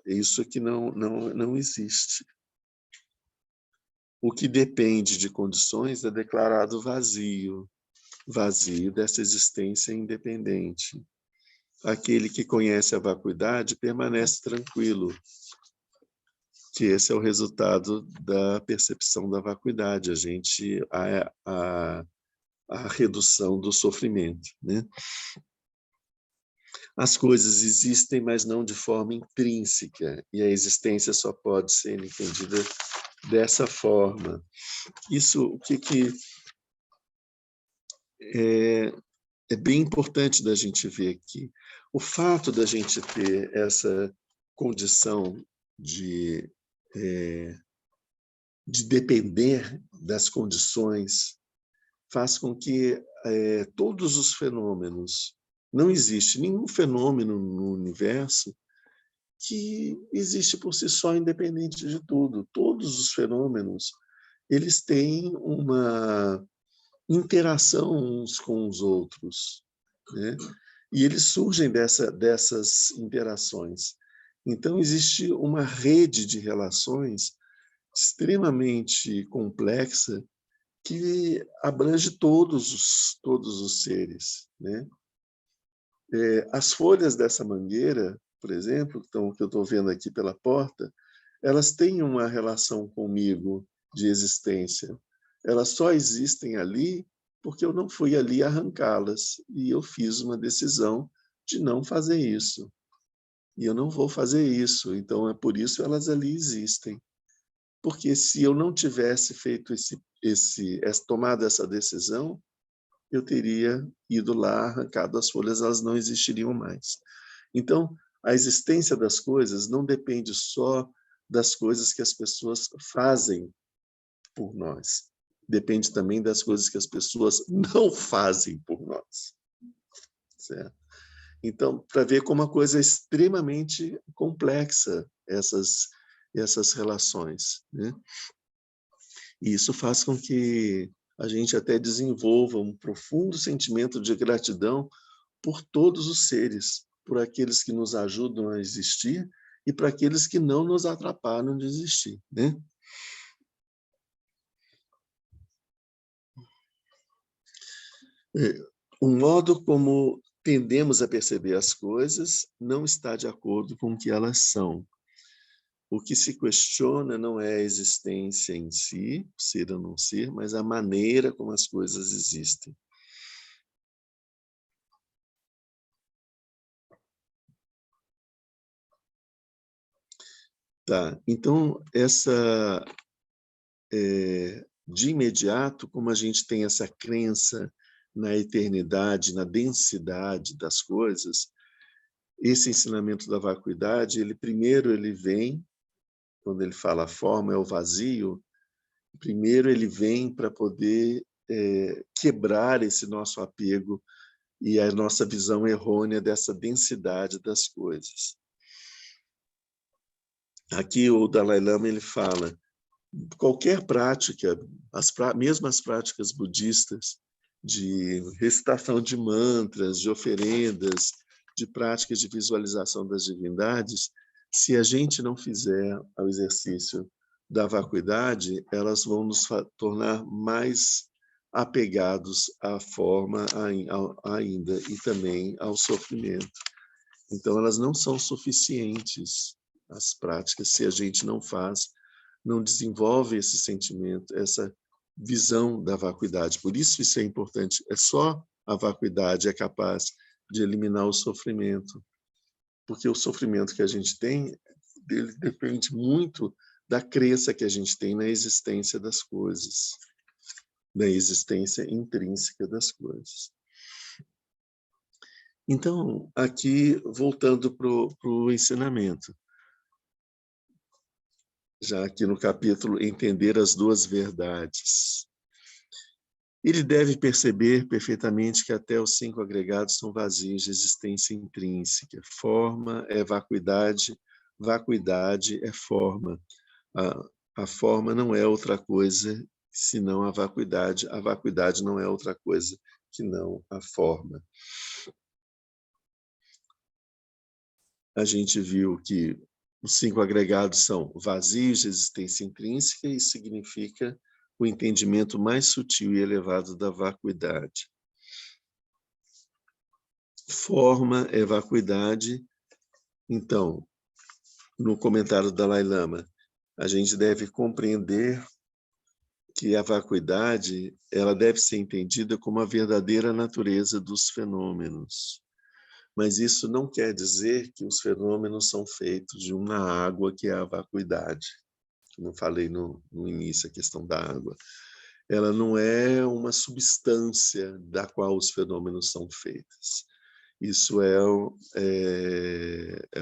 Speaker 1: isso aqui não existe. O que depende de condições é declarado vazio, vazio dessa existência independente. Aquele que conhece a vacuidade permanece tranquilo, que esse é o resultado da percepção da vacuidade, a redução do sofrimento, né? As coisas existem, mas não de forma intrínseca, e a existência só pode ser entendida dessa forma. Isso, o que é bem importante da gente ver aqui. O fato da gente ter essa condição de depender das condições faz com que todos os fenômenos, não existe nenhum fenômeno no universo que existe por si só independente de tudo. Todos os fenômenos, eles têm uma interação uns com os outros, né? E eles surgem dessas interações. Então, existe uma rede de relações extremamente complexa que abrange todos os seres, né? As folhas dessa mangueira, por exemplo, então, que eu estou vendo aqui pela porta, elas têm uma relação comigo de existência. Elas só existem ali porque eu não fui ali arrancá-las e eu fiz uma decisão de não fazer isso. E eu não vou fazer isso, então é por isso elas ali existem. Porque se eu não tivesse feito tomado essa decisão, eu teria ido lá, arrancado as folhas, elas não existiriam mais. Então, a existência das coisas não depende só das coisas que as pessoas fazem por nós. Depende também das coisas que as pessoas não fazem por nós. Certo? Então, para ver como a coisa é extremamente complexa, essas relações, né? E isso faz com que a gente até desenvolva um profundo sentimento de gratidão por todos os seres, por aqueles que nos ajudam a existir e para aqueles que não nos atrapalham de existir, né? O modo como tendemos a perceber as coisas não está de acordo com o que elas são. O que se questiona não é a existência em si, ser ou não ser, mas a maneira como as coisas existem. Tá, então, de imediato, como a gente tem essa crença na eternidade, na densidade das coisas, esse ensinamento da vacuidade, primeiro ele vem, quando ele fala a forma, é o vazio, primeiro ele vem para poder quebrar esse nosso apego e a nossa visão errônea dessa densidade das coisas. Aqui o Dalai Lama ele fala, qualquer prática, mesmo as práticas budistas de recitação de mantras, de oferendas, de práticas de visualização das divindades, se a gente não fizer o exercício da vacuidade, elas vão nos tornar mais apegados à forma ainda e também ao sofrimento. Então, elas não são suficientes, as práticas, se a gente não desenvolve esse sentimento, essa visão da vacuidade. Por isso é importante. É só a vacuidade é capaz de eliminar o sofrimento, porque o sofrimento que a gente tem, ele depende muito da crença que a gente tem na existência das coisas, na existência intrínseca das coisas. Então, aqui, voltando para o ensinamento, já aqui no capítulo Entender as Duas Verdades. Ele deve perceber perfeitamente que até os 5 agregados são vazios de existência intrínseca. Forma é vacuidade, vacuidade é forma. A forma não é outra coisa senão a vacuidade não é outra coisa que não a forma. A gente viu que os 5 agregados são vazios de existência intrínseca e significa o entendimento mais sutil e elevado da vacuidade. Forma é vacuidade. Então, no comentário do Dalai Lama, a gente deve compreender que a vacuidade ela deve ser entendida como a verdadeira natureza dos fenômenos. Mas isso não quer dizer que os fenômenos são feitos de uma água que é a vacuidade. como eu falei no início, a questão da água. Ela não é uma substância da qual os fenômenos são feitos. Isso é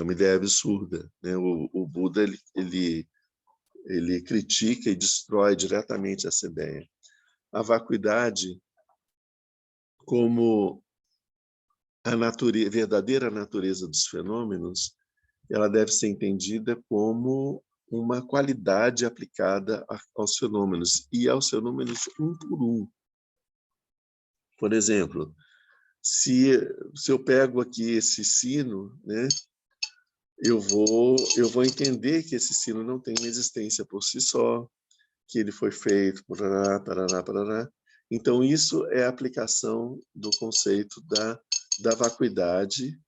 Speaker 1: uma ideia absurda, né? O Buda ele critica e destrói diretamente essa ideia. A vacuidade, como a verdadeira natureza dos fenômenos, ela deve ser entendida como uma qualidade aplicada aos fenômenos, e aos fenômenos um por um. Por exemplo, se eu pego aqui esse sino, né, eu vou entender que esse sino não tem uma existência por si só, que ele foi feito, parará, parará, parará. Então, isso é a aplicação do conceito da vacuidade.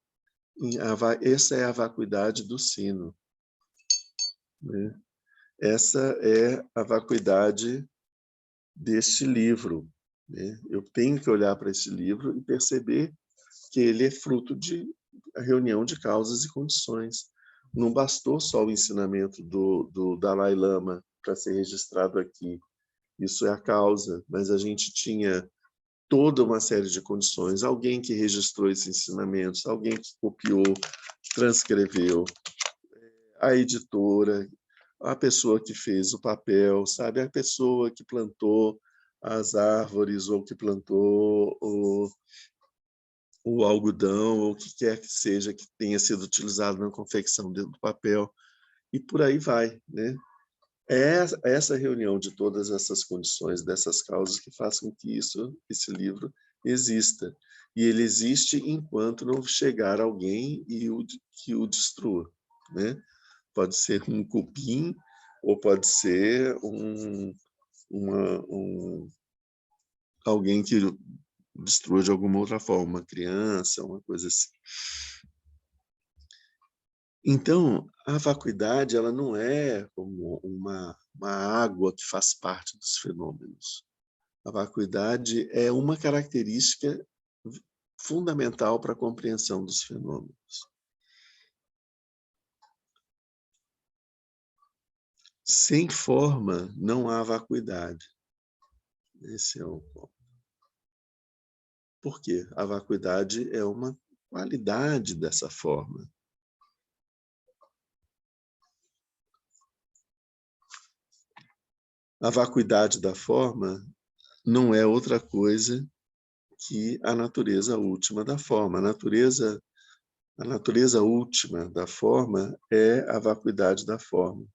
Speaker 1: Essa é a vacuidade do sino, né? Essa é a vacuidade deste livro, né? Eu tenho que olhar para esse livro e perceber que ele é fruto de reunião de causas e condições. Não bastou só o ensinamento do Dalai Lama para ser registrado aqui. Isso é a causa, mas a gente tinha toda uma série de condições. Alguém que registrou esses ensinamentos, alguém que copiou, transcreveu, a editora, a pessoa que fez o papel, sabe? A pessoa que plantou as árvores ou que plantou o algodão ou o que quer que seja que tenha sido utilizado na confecção do papel, e por aí vai, né? É essa reunião de todas essas condições, dessas causas, que faz com que esse livro exista. E ele existe enquanto não chegar alguém que o destrua, né? Pode ser um cupim, ou pode ser alguém que destrua de alguma outra forma, uma criança, uma coisa assim. Então, a vacuidade ela não é como uma água que faz parte dos fenômenos. A vacuidade é uma característica fundamental para a compreensão dos fenômenos. Sem forma, não há vacuidade. Esse é o ponto. Por quê? A vacuidade é uma qualidade dessa forma. A vacuidade da forma não é outra coisa que a natureza última da forma. A natureza última da forma é a vacuidade da forma. O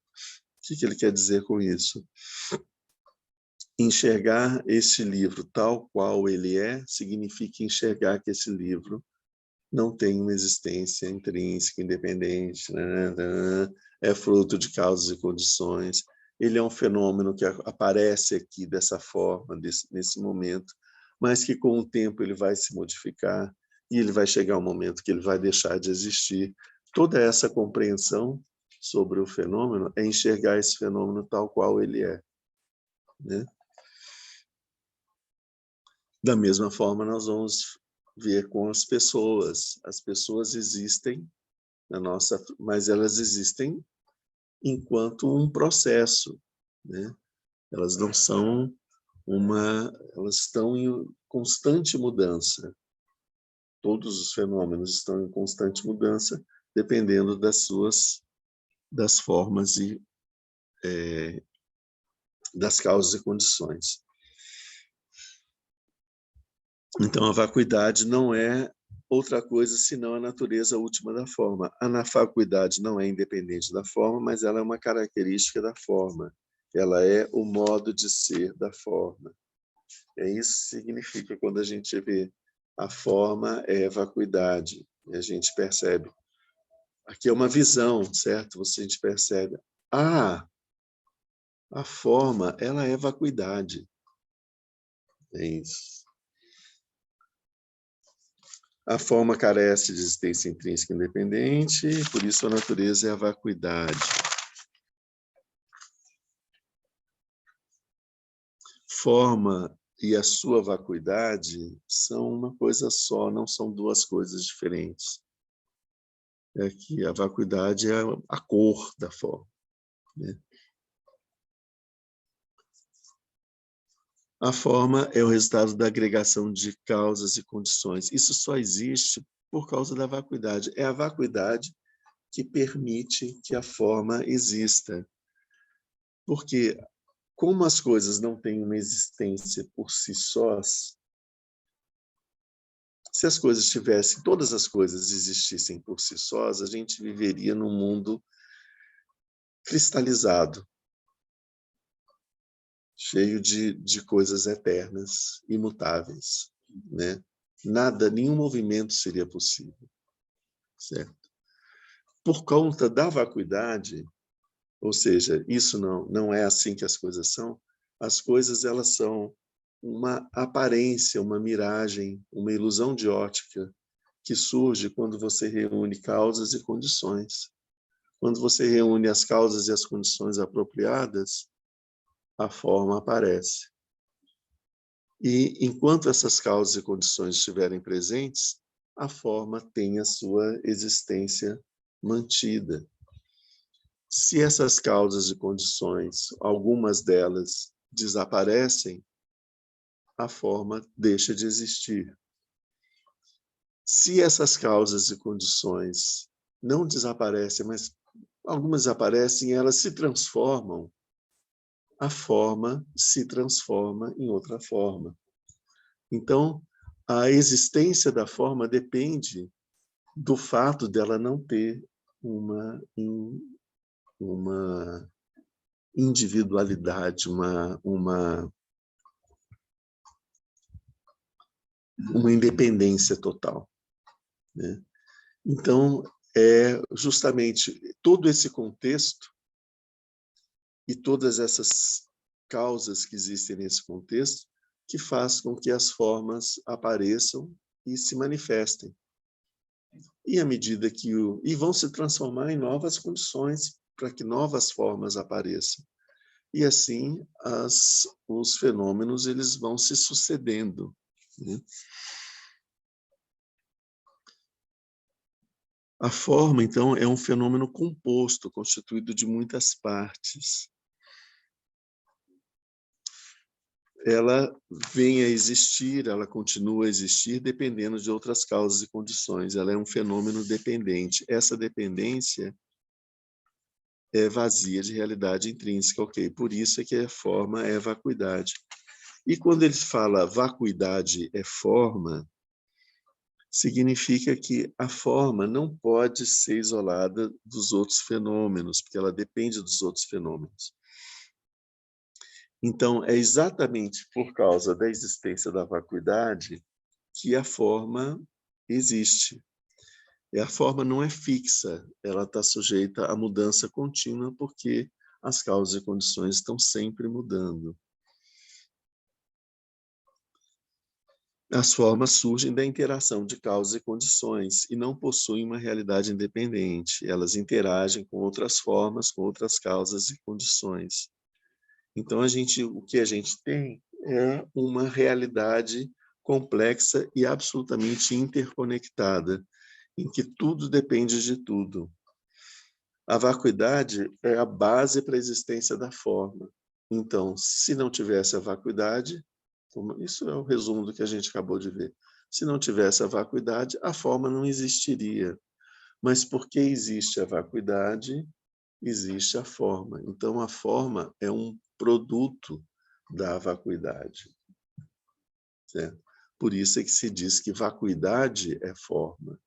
Speaker 1: que ele quer dizer com isso? Enxergar esse livro tal qual ele é, significa enxergar que esse livro não tem uma existência intrínseca, independente, é fruto de causas e condições. Ele é um fenômeno que aparece aqui dessa forma, nesse momento, mas que com o tempo ele vai se modificar e ele vai chegar um momento que ele vai deixar de existir. Toda essa compreensão sobre o fenômeno é enxergar esse fenômeno tal qual ele é, né? Da mesma forma, nós vamos ver com as pessoas. As pessoas existem mas elas existem enquanto um processo, né? Elas não são elas estão em constante mudança. Todos os fenômenos estão em constante mudança, dependendo das formas e das causas e condições. Então, a vacuidade não é outra coisa senão a natureza última da forma. A vacuidade não é independente da forma, mas ela é uma característica da forma. Ela é o modo de ser da forma. Isso significa quando a gente vê a forma é vacuidade. E a gente percebe. Aqui é uma visão, certo? A gente percebe. A forma, ela é vacuidade. É isso. A forma carece de existência intrínseca independente, por isso a natureza é a vacuidade. Forma e a sua vacuidade são uma coisa só, não são duas coisas diferentes. É que a vacuidade é a cor da forma, né? A forma é o resultado da agregação de causas e condições. Isso só existe por causa da vacuidade. É a vacuidade que permite que a forma exista. Porque, como as coisas não têm uma existência por si sós, se as coisas tivessem, todas as coisas existissem por si sós, a gente viveria num mundo cristalizado, cheio de coisas eternas, imutáveis, né? Nada, nenhum movimento seria possível, certo? Por conta da vacuidade, ou seja, isso não é assim que as coisas são. As coisas, elas são uma aparência, uma miragem, uma ilusão de ótica que surge quando você reúne causas e condições. Quando você reúne as causas e as condições apropriadas, a forma aparece. E enquanto essas causas e condições estiverem presentes, a forma tem a sua existência mantida. Se essas causas e condições, algumas delas desaparecem, a forma deixa de existir. Se essas causas e condições não desaparecem, mas algumas desaparecem, elas se transformam, a forma se transforma em outra forma. Então, a existência da forma depende do fato dela não ter uma individualidade, uma independência total, né? Então, é justamente todo esse contexto e todas essas causas que existem nesse contexto que faz com que as formas apareçam e se manifestem. E à medida que e vão se transformar em novas condições para que novas formas apareçam. E assim os fenômenos eles vão se sucedendo, né? A forma, então, é um fenômeno composto, constituído de muitas partes. Ela vem a existir, ela continua a existir, dependendo de outras causas e condições. Ela é um fenômeno dependente. Essa dependência é vazia de realidade intrínseca, ok? Por isso é que a forma é vacuidade. E quando ele fala vacuidade é forma, significa que a forma não pode ser isolada dos outros fenômenos, porque ela depende dos outros fenômenos. Então, é exatamente por causa da existência da vacuidade que a forma existe. E a forma não é fixa, ela está sujeita à mudança contínua, porque as causas e condições estão sempre mudando. As formas surgem da interação de causas e condições e não possuem uma realidade independente. Elas interagem com outras formas, com outras causas e condições. Então, o que a gente tem é uma realidade complexa e absolutamente interconectada, em que tudo depende de tudo. A vacuidade é a base para a existência da forma. Então, se não tivesse a vacuidade, isso é o resumo do que a gente acabou de ver. Se não tivesse a vacuidade, a forma não existiria. Mas porque existe a vacuidade, existe a forma. Então, a forma é um produto da vacuidade, certo? Por isso é que se diz que vacuidade é forma.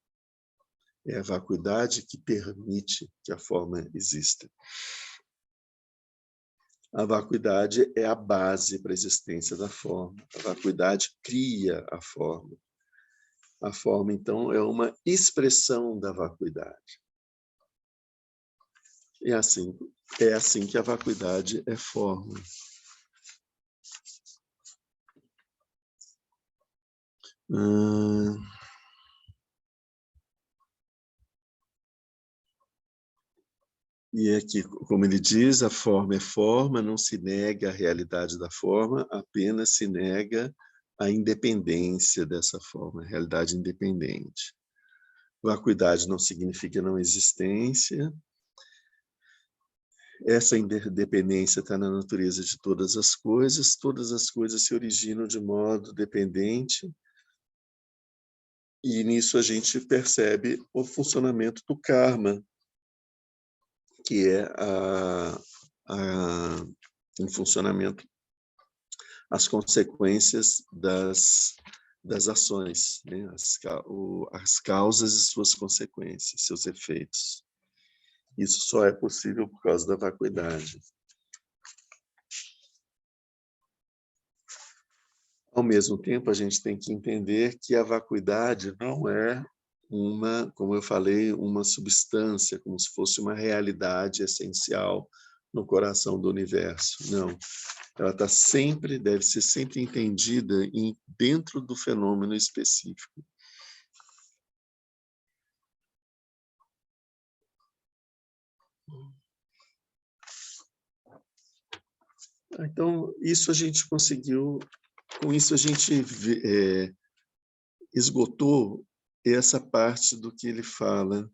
Speaker 1: É a vacuidade que permite que a forma exista. A vacuidade é a base para a existência da forma. A vacuidade cria a forma. A forma, então, é uma expressão da vacuidade. É assim que a vacuidade é forma. E aqui, como ele diz, a forma é forma, não se nega a realidade da forma, apenas se nega a independência dessa forma, a realidade independente. Vacuidade não significa não existência, Essa interdependência está na natureza de todas as coisas se originam de modo dependente, e nisso a gente percebe o funcionamento do karma, que é em funcionamento as consequências das ações, né? As causas e suas consequências, seus efeitos. Isso só é possível por causa da vacuidade. Ao mesmo tempo, a gente tem que entender que a vacuidade não é como eu falei, uma substância, como se fosse uma realidade essencial no coração do universo. Não. Ela deve ser sempre entendida dentro do fenômeno específico. Então, isso a gente conseguiu, com isso a gente esgotou essa parte do que ele fala.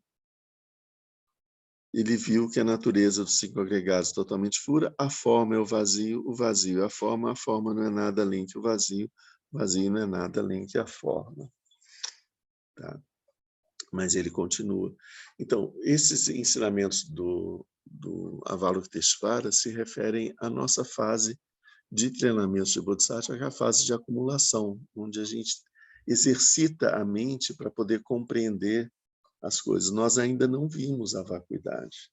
Speaker 1: Ele viu que a natureza dos 5 agregados totalmente pura, a forma é o vazio é a forma não é nada além que o vazio não é nada além que a forma. Tá? Mas ele continua. Então, esses ensinamentos do Avalokiteshvara se referem à nossa fase de treinamento de Bodhisattva, que é a fase de acumulação, onde a gente exercita a mente para poder compreender as coisas. Nós ainda não vimos a vacuidade.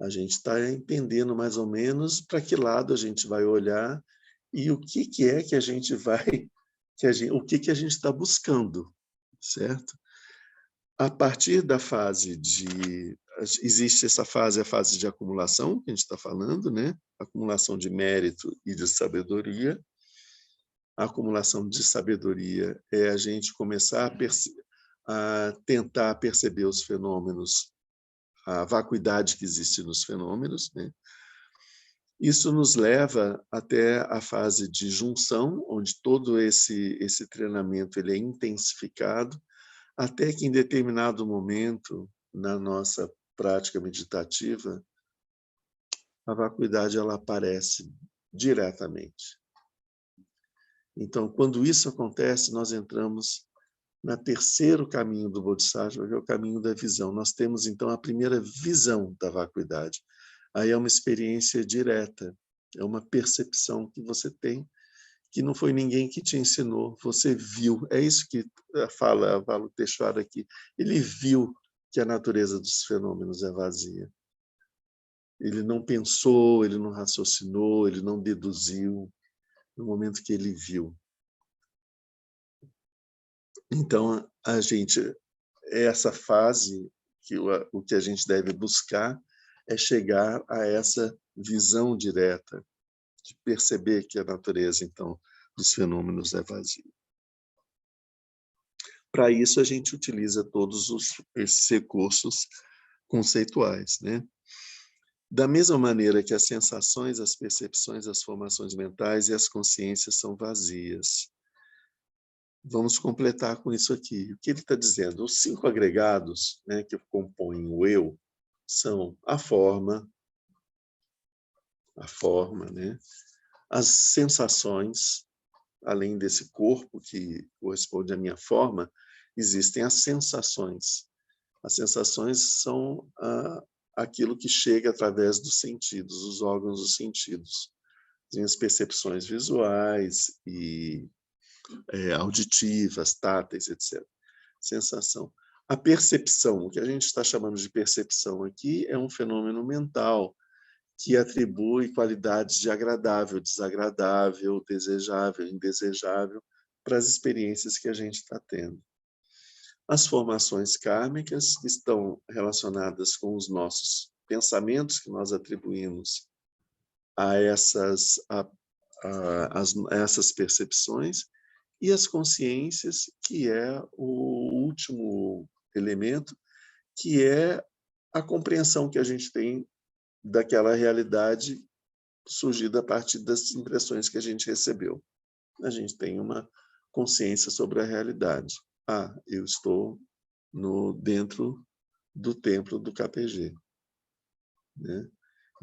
Speaker 1: A gente está entendendo mais ou menos para que lado a gente vai olhar e o que é que a gente vai, o que a gente está buscando, certo? A partir da fase existe essa fase, a fase de acumulação, que a gente está falando, né? Acumulação de mérito e de sabedoria. A acumulação de sabedoria é a gente começar a tentar perceber os fenômenos, a vacuidade que existe nos fenômenos, né? Isso nos leva até a fase de junção, onde todo esse treinamento ele é intensificado, até que em determinado momento, na nossa prática meditativa, a vacuidade ela aparece diretamente. Então, quando isso acontece, nós entramos no terceiro caminho do Bodhisattva, que é o caminho da visão. Nós temos, então, a primeira visão da vacuidade. Aí é uma experiência direta, é uma percepção que você tem, que não foi ninguém que te ensinou, você viu. É isso que fala Avalokiteshvara aqui. Ele viu que a natureza dos fenômenos é vazia. Ele não pensou, ele não raciocinou, ele não deduziu, no momento que ele viu. Então, essa fase, o que a gente deve buscar é chegar a essa visão direta, de perceber que a natureza, então, dos fenômenos é vazia. Para isso, a gente utiliza todos esses recursos conceituais, né? Da mesma maneira que as sensações, as percepções, as formações mentais e as consciências são vazias. Vamos completar com isso aqui. O que ele está dizendo? Os 5 agregados, né, que compõem o eu são a forma, né, as sensações, além desse corpo que corresponde à minha forma, existem as sensações. As sensações são aquilo que chega através dos sentidos, os órgãos dos sentidos. Tem as percepções visuais e auditivas, táteis, etc. Sensação. A percepção, o que a gente está chamando de percepção aqui, é um fenômeno mental que atribui qualidades de agradável, desagradável, desejável, indesejável para as experiências que a gente está tendo. As formações kármicas estão relacionadas com os nossos pensamentos que nós atribuímos a essas percepções, e as consciências, que é o último elemento, que é a compreensão que a gente tem daquela realidade surgida a partir das impressões que a gente recebeu. A gente tem uma consciência sobre a realidade. Eu estou dentro do templo do KPG. né?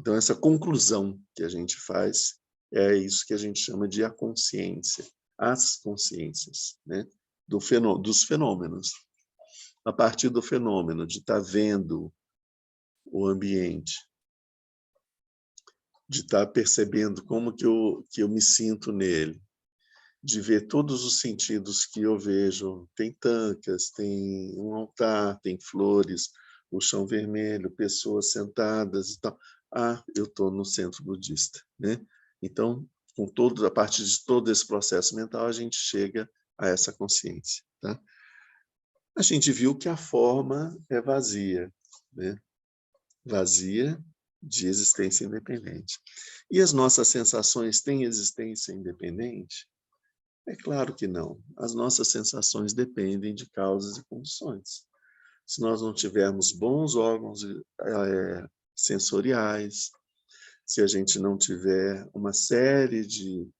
Speaker 1: Então, essa conclusão que a gente faz é isso que a gente chama de a consciência, as consciências, né? Dos fenômenos. A partir do fenômeno de estar vendo o ambiente, de estar percebendo como que eu me sinto nele, de ver todos os sentidos que eu vejo. Tem tancas, tem um altar, tem flores, o chão vermelho, pessoas sentadas e tal. Ah, eu estou no centro budista, né? Então, a partir de todo esse processo mental, a gente chega a essa consciência, tá? A gente viu que a forma é vazia, né? Vazia de existência independente. E as nossas sensações têm existência independente? É claro que não. As nossas sensações dependem de causas e condições. Se nós não tivermos bons órgãos sensoriais, se a gente não tiver uma série de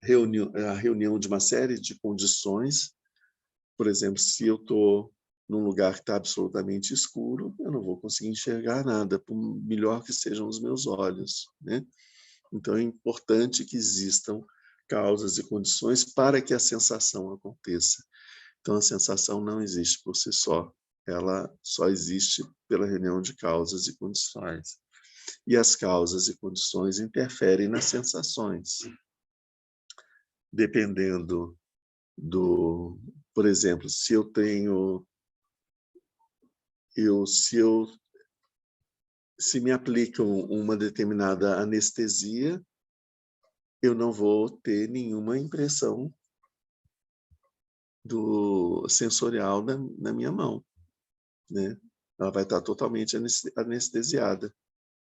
Speaker 1: a reunião de uma série de condições, por exemplo, se eu estou num lugar que está absolutamente escuro, eu não vou conseguir enxergar nada, por melhor que sejam os meus olhos, né? Então, é importante que existam causas e condições para que a sensação aconteça. Então, a sensação não existe por si só. Ela só existe pela reunião de causas e condições. E as causas e condições interferem nas sensações. Dependendo do... Por exemplo, se eu tenho... Se me aplicam uma determinada anestesia, eu não vou ter nenhuma impressão sensorial na minha mão, né? Ela vai estar totalmente anestesiada,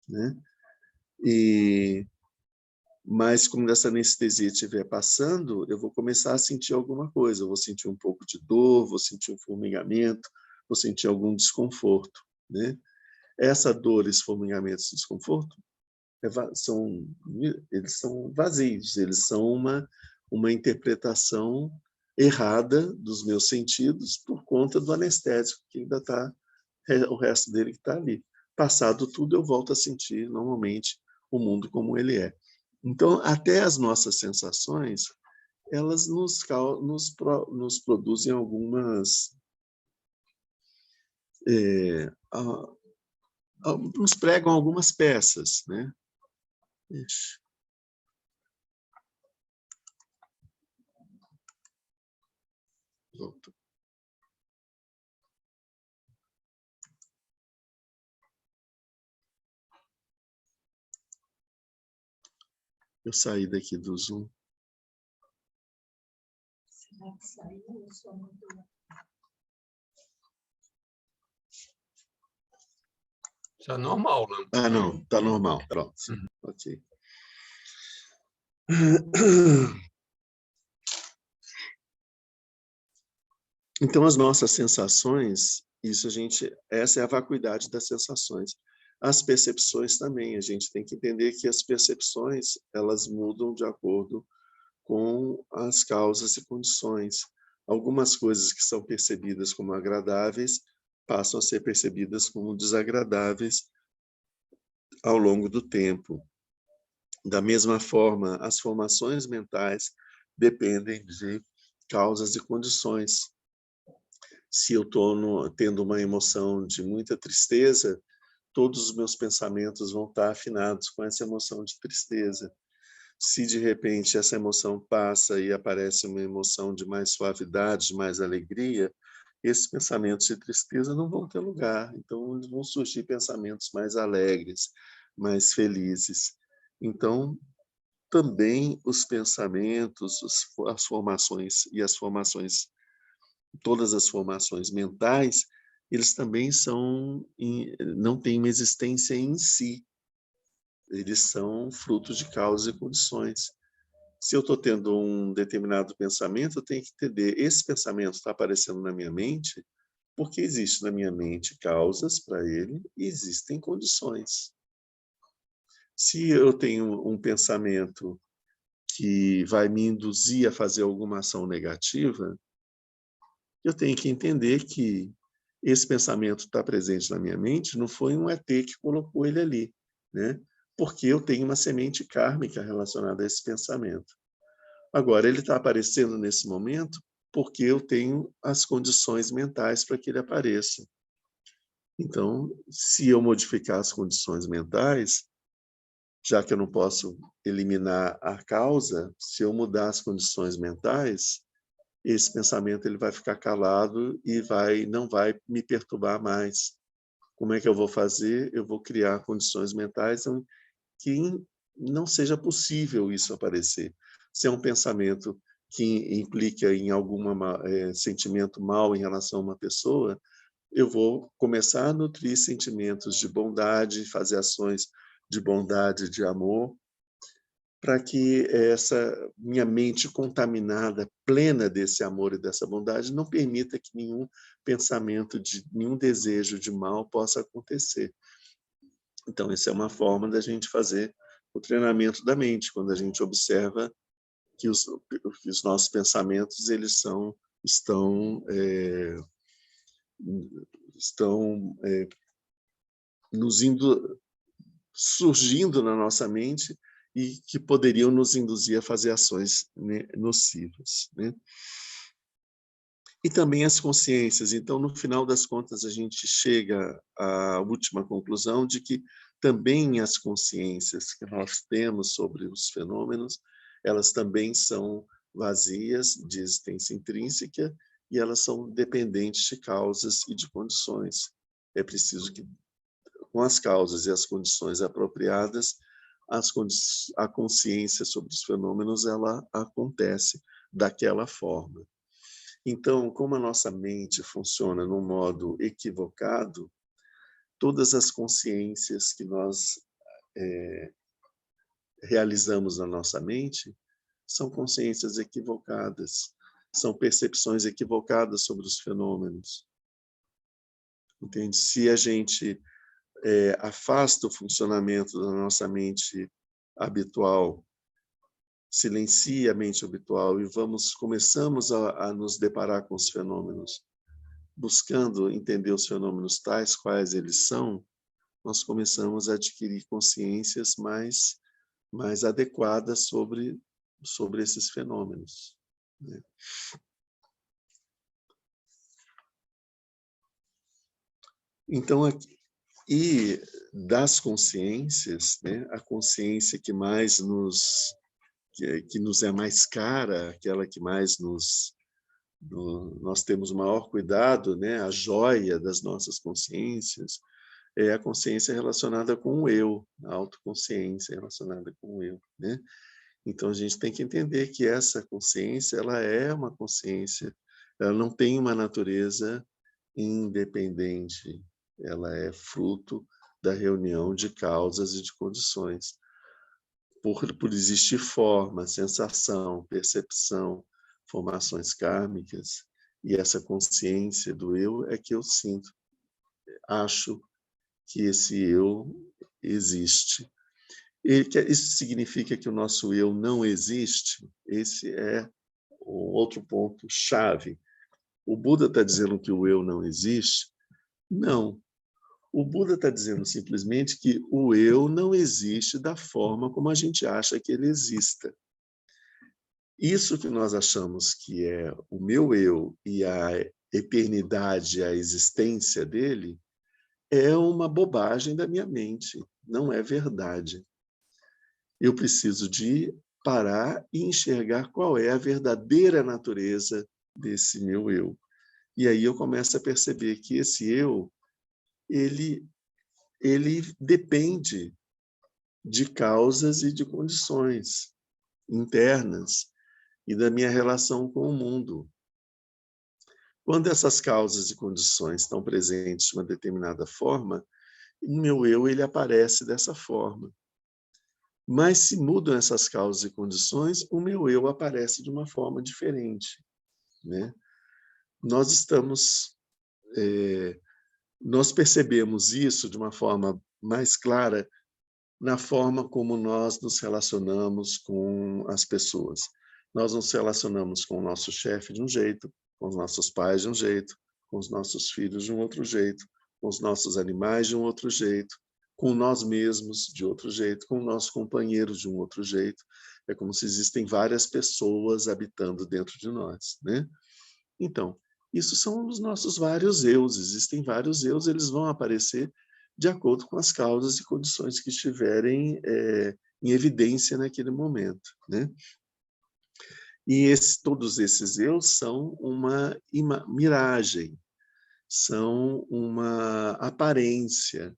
Speaker 1: né? Mas como essa anestesia estiver passando, eu vou começar a sentir alguma coisa, eu vou sentir um pouco de dor, vou sentir um formigamento, vou sentir algum desconforto, né? Essa dor, esse formigamento, esse desconforto, eles são vazios, eles são uma interpretação errada dos meus sentidos por conta do anestésico, que ainda está, o resto dele que está ali. Passado tudo, eu volto a sentir, normalmente, o mundo como ele é. Então, até as nossas sensações, elas nos produzem algumas... nos pregam algumas peças, né? Ixi. Volto. Eu saí daqui do Zoom.
Speaker 2: Será que saiu? Eu sou muito...
Speaker 3: Isso é normal, né?
Speaker 1: Ah, não, está normal. Pronto. Ok. Então, as nossas sensações, essa é a vacuidade das sensações. As percepções também, a gente tem que entender que as percepções, elas mudam de acordo com as causas e condições. Algumas coisas que são percebidas como agradáveis passam a ser percebidas como desagradáveis ao longo do tempo. Da mesma forma, as formações mentais dependem de causas e condições. Se eu estou tendo uma emoção de muita tristeza, todos os meus pensamentos vão estar afinados com essa emoção de tristeza. Se, de repente, essa emoção passa e aparece uma emoção de mais suavidade, de mais alegria, esses pensamentos de tristeza não vão ter lugar. Então, vão surgir pensamentos mais alegres, mais felizes. Então, também os pensamentos, as formações e as formações, todas as formações mentais, eles também não têm uma existência em si. Eles são frutos de causas e condições. Se eu estou tendo um determinado pensamento, eu tenho que entender, esse pensamento está aparecendo na minha mente, porque existe na minha mente causas para ele e existem condições. Se eu tenho um pensamento que vai me induzir a fazer alguma ação negativa, eu tenho que entender que esse pensamento está presente na minha mente, não foi um ET que colocou ele ali, né? Porque eu tenho uma semente kármica relacionada a esse pensamento. Agora, ele está aparecendo nesse momento porque eu tenho as condições mentais para que ele apareça. Então, se eu modificar as condições mentais, já que eu não posso eliminar a causa, se eu mudar as condições mentais, esse pensamento ele vai ficar calado e não vai me perturbar mais. Como é que eu vou fazer? Eu vou criar condições mentais que não seja possível isso aparecer. Se é um pensamento que implica em algum sentimento mal em relação a uma pessoa, eu vou começar a nutrir sentimentos de bondade, fazer ações de bondade, de amor, para que essa minha mente contaminada, plena desse amor e dessa bondade, não permita que nenhum pensamento, nenhum desejo de mal possa acontecer. Então, essa é uma forma da gente fazer o treinamento da mente, quando a gente observa que os nossos pensamentos eles estão surgindo na nossa mente e que poderiam nos induzir a fazer ações, né, nocivas, né? E também as consciências. Então, no final das contas, a gente chega à última conclusão de que também as consciências que nós temos sobre os fenômenos, elas também são vazias de existência intrínseca e elas são dependentes de causas e de condições. É preciso que, com as causas e as condições apropriadas, a consciência sobre os fenômenos ela acontece daquela forma. Então, como a nossa mente funciona num modo equivocado, todas as consciências que nós realizamos na nossa mente são consciências equivocadas, são percepções equivocadas sobre os fenômenos. Entende? Se a gente afasta o funcionamento da nossa mente habitual, silencia a mente habitual e começamos a nos deparar com os fenômenos, buscando entender os fenômenos tais quais eles são, nós começamos a adquirir consciências mais adequadas sobre esses fenômenos, né? Então, e das consciências, né, a consciência que nos é mais cara, aquela que mais nós temos maior cuidado, né, a joia das nossas consciências, é a consciência relacionada com o eu, a autoconsciência relacionada com o eu, né? Então, a gente tem que entender que essa consciência, ela é uma consciência, ela não tem uma natureza independente, ela é fruto da reunião de causas e de condições. Por existir forma, sensação, percepção, formações kármicas, e essa consciência do eu é que eu sinto, acho que esse eu existe. Isso significa que o nosso eu não existe? Esse é o outro ponto-chave. O Buda está dizendo que o eu não existe? Não. O Buda está dizendo simplesmente que o eu não existe da forma como a gente acha que ele exista. Isso que nós achamos que é o meu eu e a eternidade, a existência dele, é uma bobagem da minha mente, não é verdade. Eu preciso de parar e enxergar qual é a verdadeira natureza desse meu eu. E aí eu começo a perceber que esse eu, ele depende de causas e de condições internas e da minha relação com o mundo. Quando essas causas e condições estão presentes de uma determinada forma, o meu eu ele aparece dessa forma. Mas se mudam essas causas e condições, o meu eu aparece de uma forma diferente, né? Nós percebemos isso de uma forma mais clara na forma como nós nos relacionamos com as pessoas. Nós nos relacionamos com o nosso chefe de um jeito, com os nossos pais de um jeito, com os nossos filhos de um outro jeito, com os nossos animais de um outro jeito, com nós mesmos de outro jeito, com nossos companheiros de um outro jeito. É como se existem várias pessoas habitando dentro de nós, né? Então, isso são os nossos vários eus. Existem vários eus, eles vão aparecer de acordo com as causas e condições que estiverem em evidência naquele momento, né? E todos esses eus são uma miragem, são uma aparência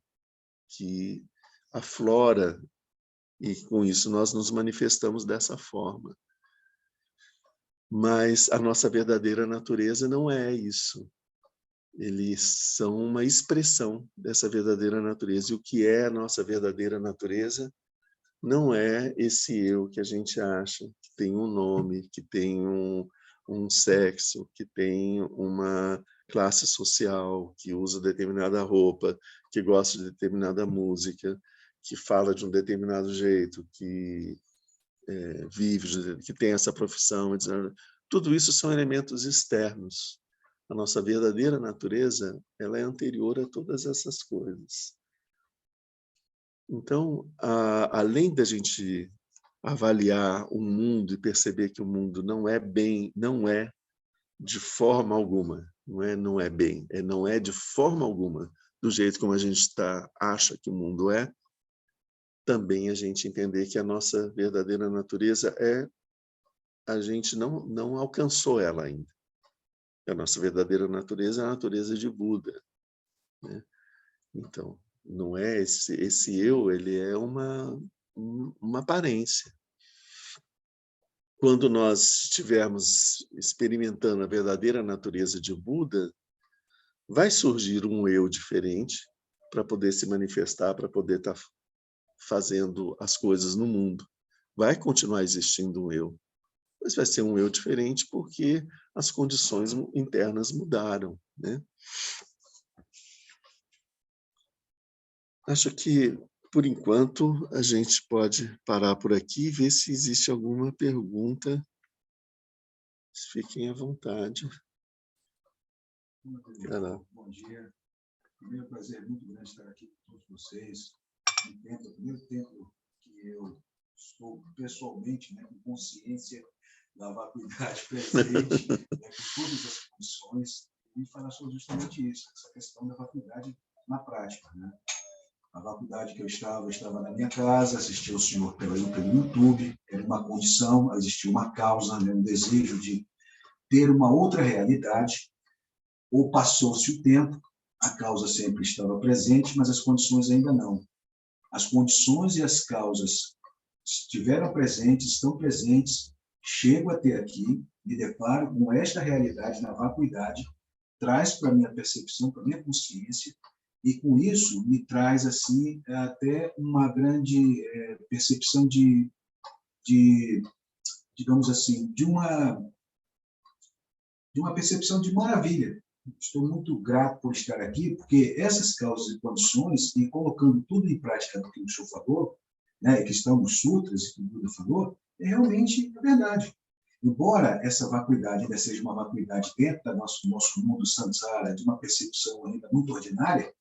Speaker 1: que aflora, e com isso nós nos manifestamos dessa forma. Mas a nossa verdadeira natureza não é isso. Eles são uma expressão dessa verdadeira natureza. E o que é a nossa verdadeira natureza não é esse eu que a gente acha, que tem um nome, que tem um sexo, que tem uma classe social, que usa determinada roupa, que gosta de determinada música, que fala de um determinado jeito, que vive, que tem essa profissão, etc. Tudo isso são elementos externos. A nossa verdadeira natureza, ela é anterior a todas essas coisas. Então, além da gente avaliar o mundo e perceber que o mundo não é bem, não é de forma alguma, não é bem, não é de forma alguma do jeito como a gente acha que o mundo é, também a gente entender que a nossa verdadeira natureza a gente não alcançou ela ainda. A nossa verdadeira natureza é a natureza de Buda, né? Então, não é esse eu, ele é uma aparência. Quando nós estivermos experimentando a verdadeira natureza de Buda, vai surgir um eu diferente para poder se manifestar, para poder estar fazendo as coisas no mundo. Vai continuar existindo um eu, mas vai ser um eu diferente porque as condições internas mudaram, né? Acho que, por enquanto, a gente pode parar por aqui e ver se existe alguma pergunta. Fiquem à vontade.
Speaker 4: Bom dia. Primeiro, prazer muito grande estar aqui com todos vocês. O primeiro tempo que eu estou pessoalmente, né, com consciência da vacuidade presente, né, com todas as condições, e falar sobre justamente isso, essa questão da vacuidade na prática, né? A vacuidade que eu estava na minha casa, assistia o senhor pelo YouTube, era uma condição, existia uma causa, né, um desejo de ter uma outra realidade, ou passou-se o tempo, a causa sempre estava presente, mas as condições ainda não. As condições e as causas estiveram presentes, estão presentes, chego até aqui, me deparo com esta realidade na vacuidade, traz para a minha percepção, para a minha consciência, e com isso me traz assim até uma grande percepção de, digamos assim, de uma percepção de maravilha. Estou muito grato por estar aqui, porque essas causas e condições, e colocando tudo em prática do que o senhor falou, né, que estão nos sutras, que o Buda falou, é realmente a verdade. Embora essa vacuidade ainda seja uma vacuidade dentro do nosso mundo samsara, de uma percepção ainda muito ordinária,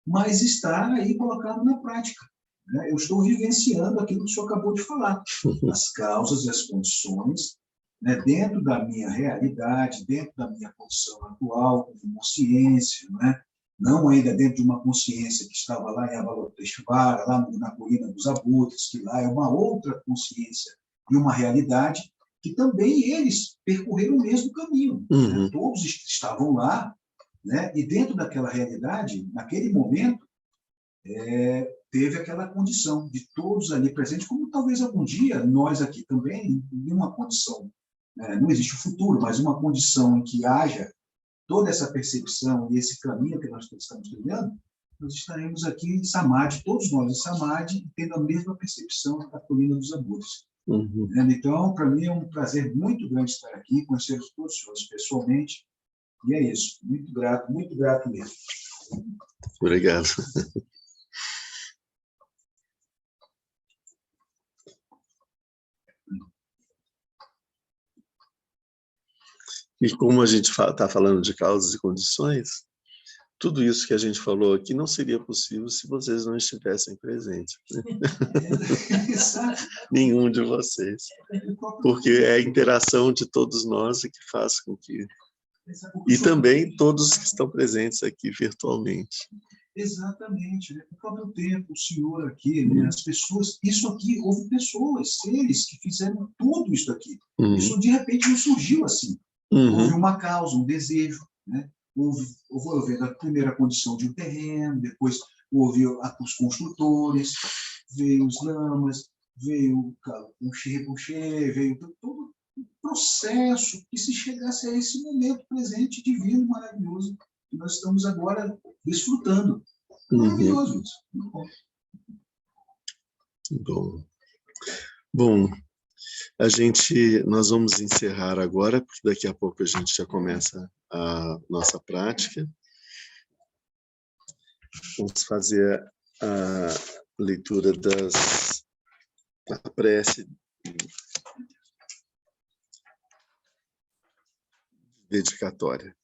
Speaker 4: mas está aí colocado na prática, né? Eu estou vivenciando aquilo que o senhor acabou de falar, as causas e as condições, né, dentro da minha realidade, dentro da minha condição atual, como consciência, né? Não ainda dentro de uma consciência que estava lá em Avalokiteshvara, lá na colina dos abutres, que lá é uma outra consciência e uma realidade, que também eles percorreram o mesmo caminho.
Speaker 1: Uhum.
Speaker 4: Né? Todos estavam lá, né? E dentro daquela realidade, naquele momento, teve aquela condição de todos ali presentes, como talvez algum dia nós aqui também, em uma condição, não existe o futuro, mas uma condição em que haja toda essa percepção e esse caminho que nós estamos trilhando, nós estaremos aqui em Samadhi, todos nós em Samadhi, tendo a mesma percepção da colina dos abutres.
Speaker 1: Uhum.
Speaker 4: Então, para mim é um prazer muito grande estar aqui, conhecer todos os senhores pessoalmente, e é isso, muito grato mesmo.
Speaker 1: Obrigado. E como a gente está falando de causas e condições, tudo isso que a gente falou aqui não seria possível se vocês não estivessem presentes. Né? Nenhum de vocês. Porque é a interação de todos nós que faz com que... E também todos que estão presentes aqui virtualmente.
Speaker 4: Exatamente, né? O próprio tempo, o senhor aqui, né? As pessoas, isso aqui, houve pessoas, seres que fizeram tudo isso aqui. Isso de repente não surgiu assim. Houve uma causa, um desejo, né? Houve a primeira condição de um terreno, depois houve os construtores, veio os lamas, veio o xerrepuxê, veio todo o processo que se chegasse a esse momento presente, divino, maravilhoso, que nós estamos agora desfrutando. Maravilhoso isso.
Speaker 1: Bom, nós vamos encerrar agora, porque daqui a pouco a gente já começa a nossa prática. Vamos fazer a leitura da prece dedicatória.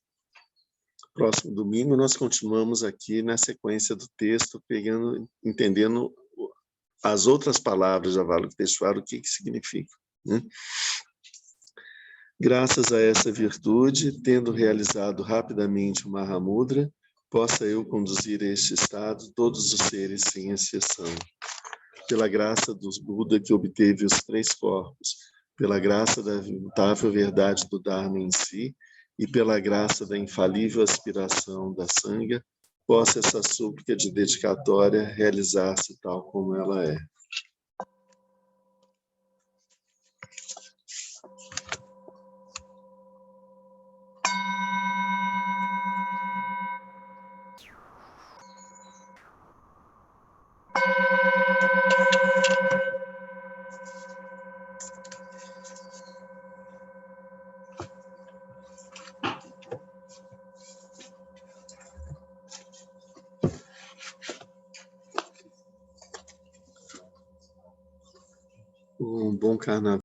Speaker 1: Próximo domingo nós continuamos aqui na sequência do texto, entendendo as outras palavras de Avalokiteshvara, o que significa. Né? Graças a essa virtude, tendo realizado rapidamente o Mahamudra, possa eu conduzir a este estado todos os seres sem exceção. Pela graça dos Buda que obteve os 3 corpos, pela graça da imutável verdade do Dharma em si, e pela graça da infalível aspiração da Sangha, possa essa súplica de dedicatória realizar-se tal como ela é. Um bom carnaval.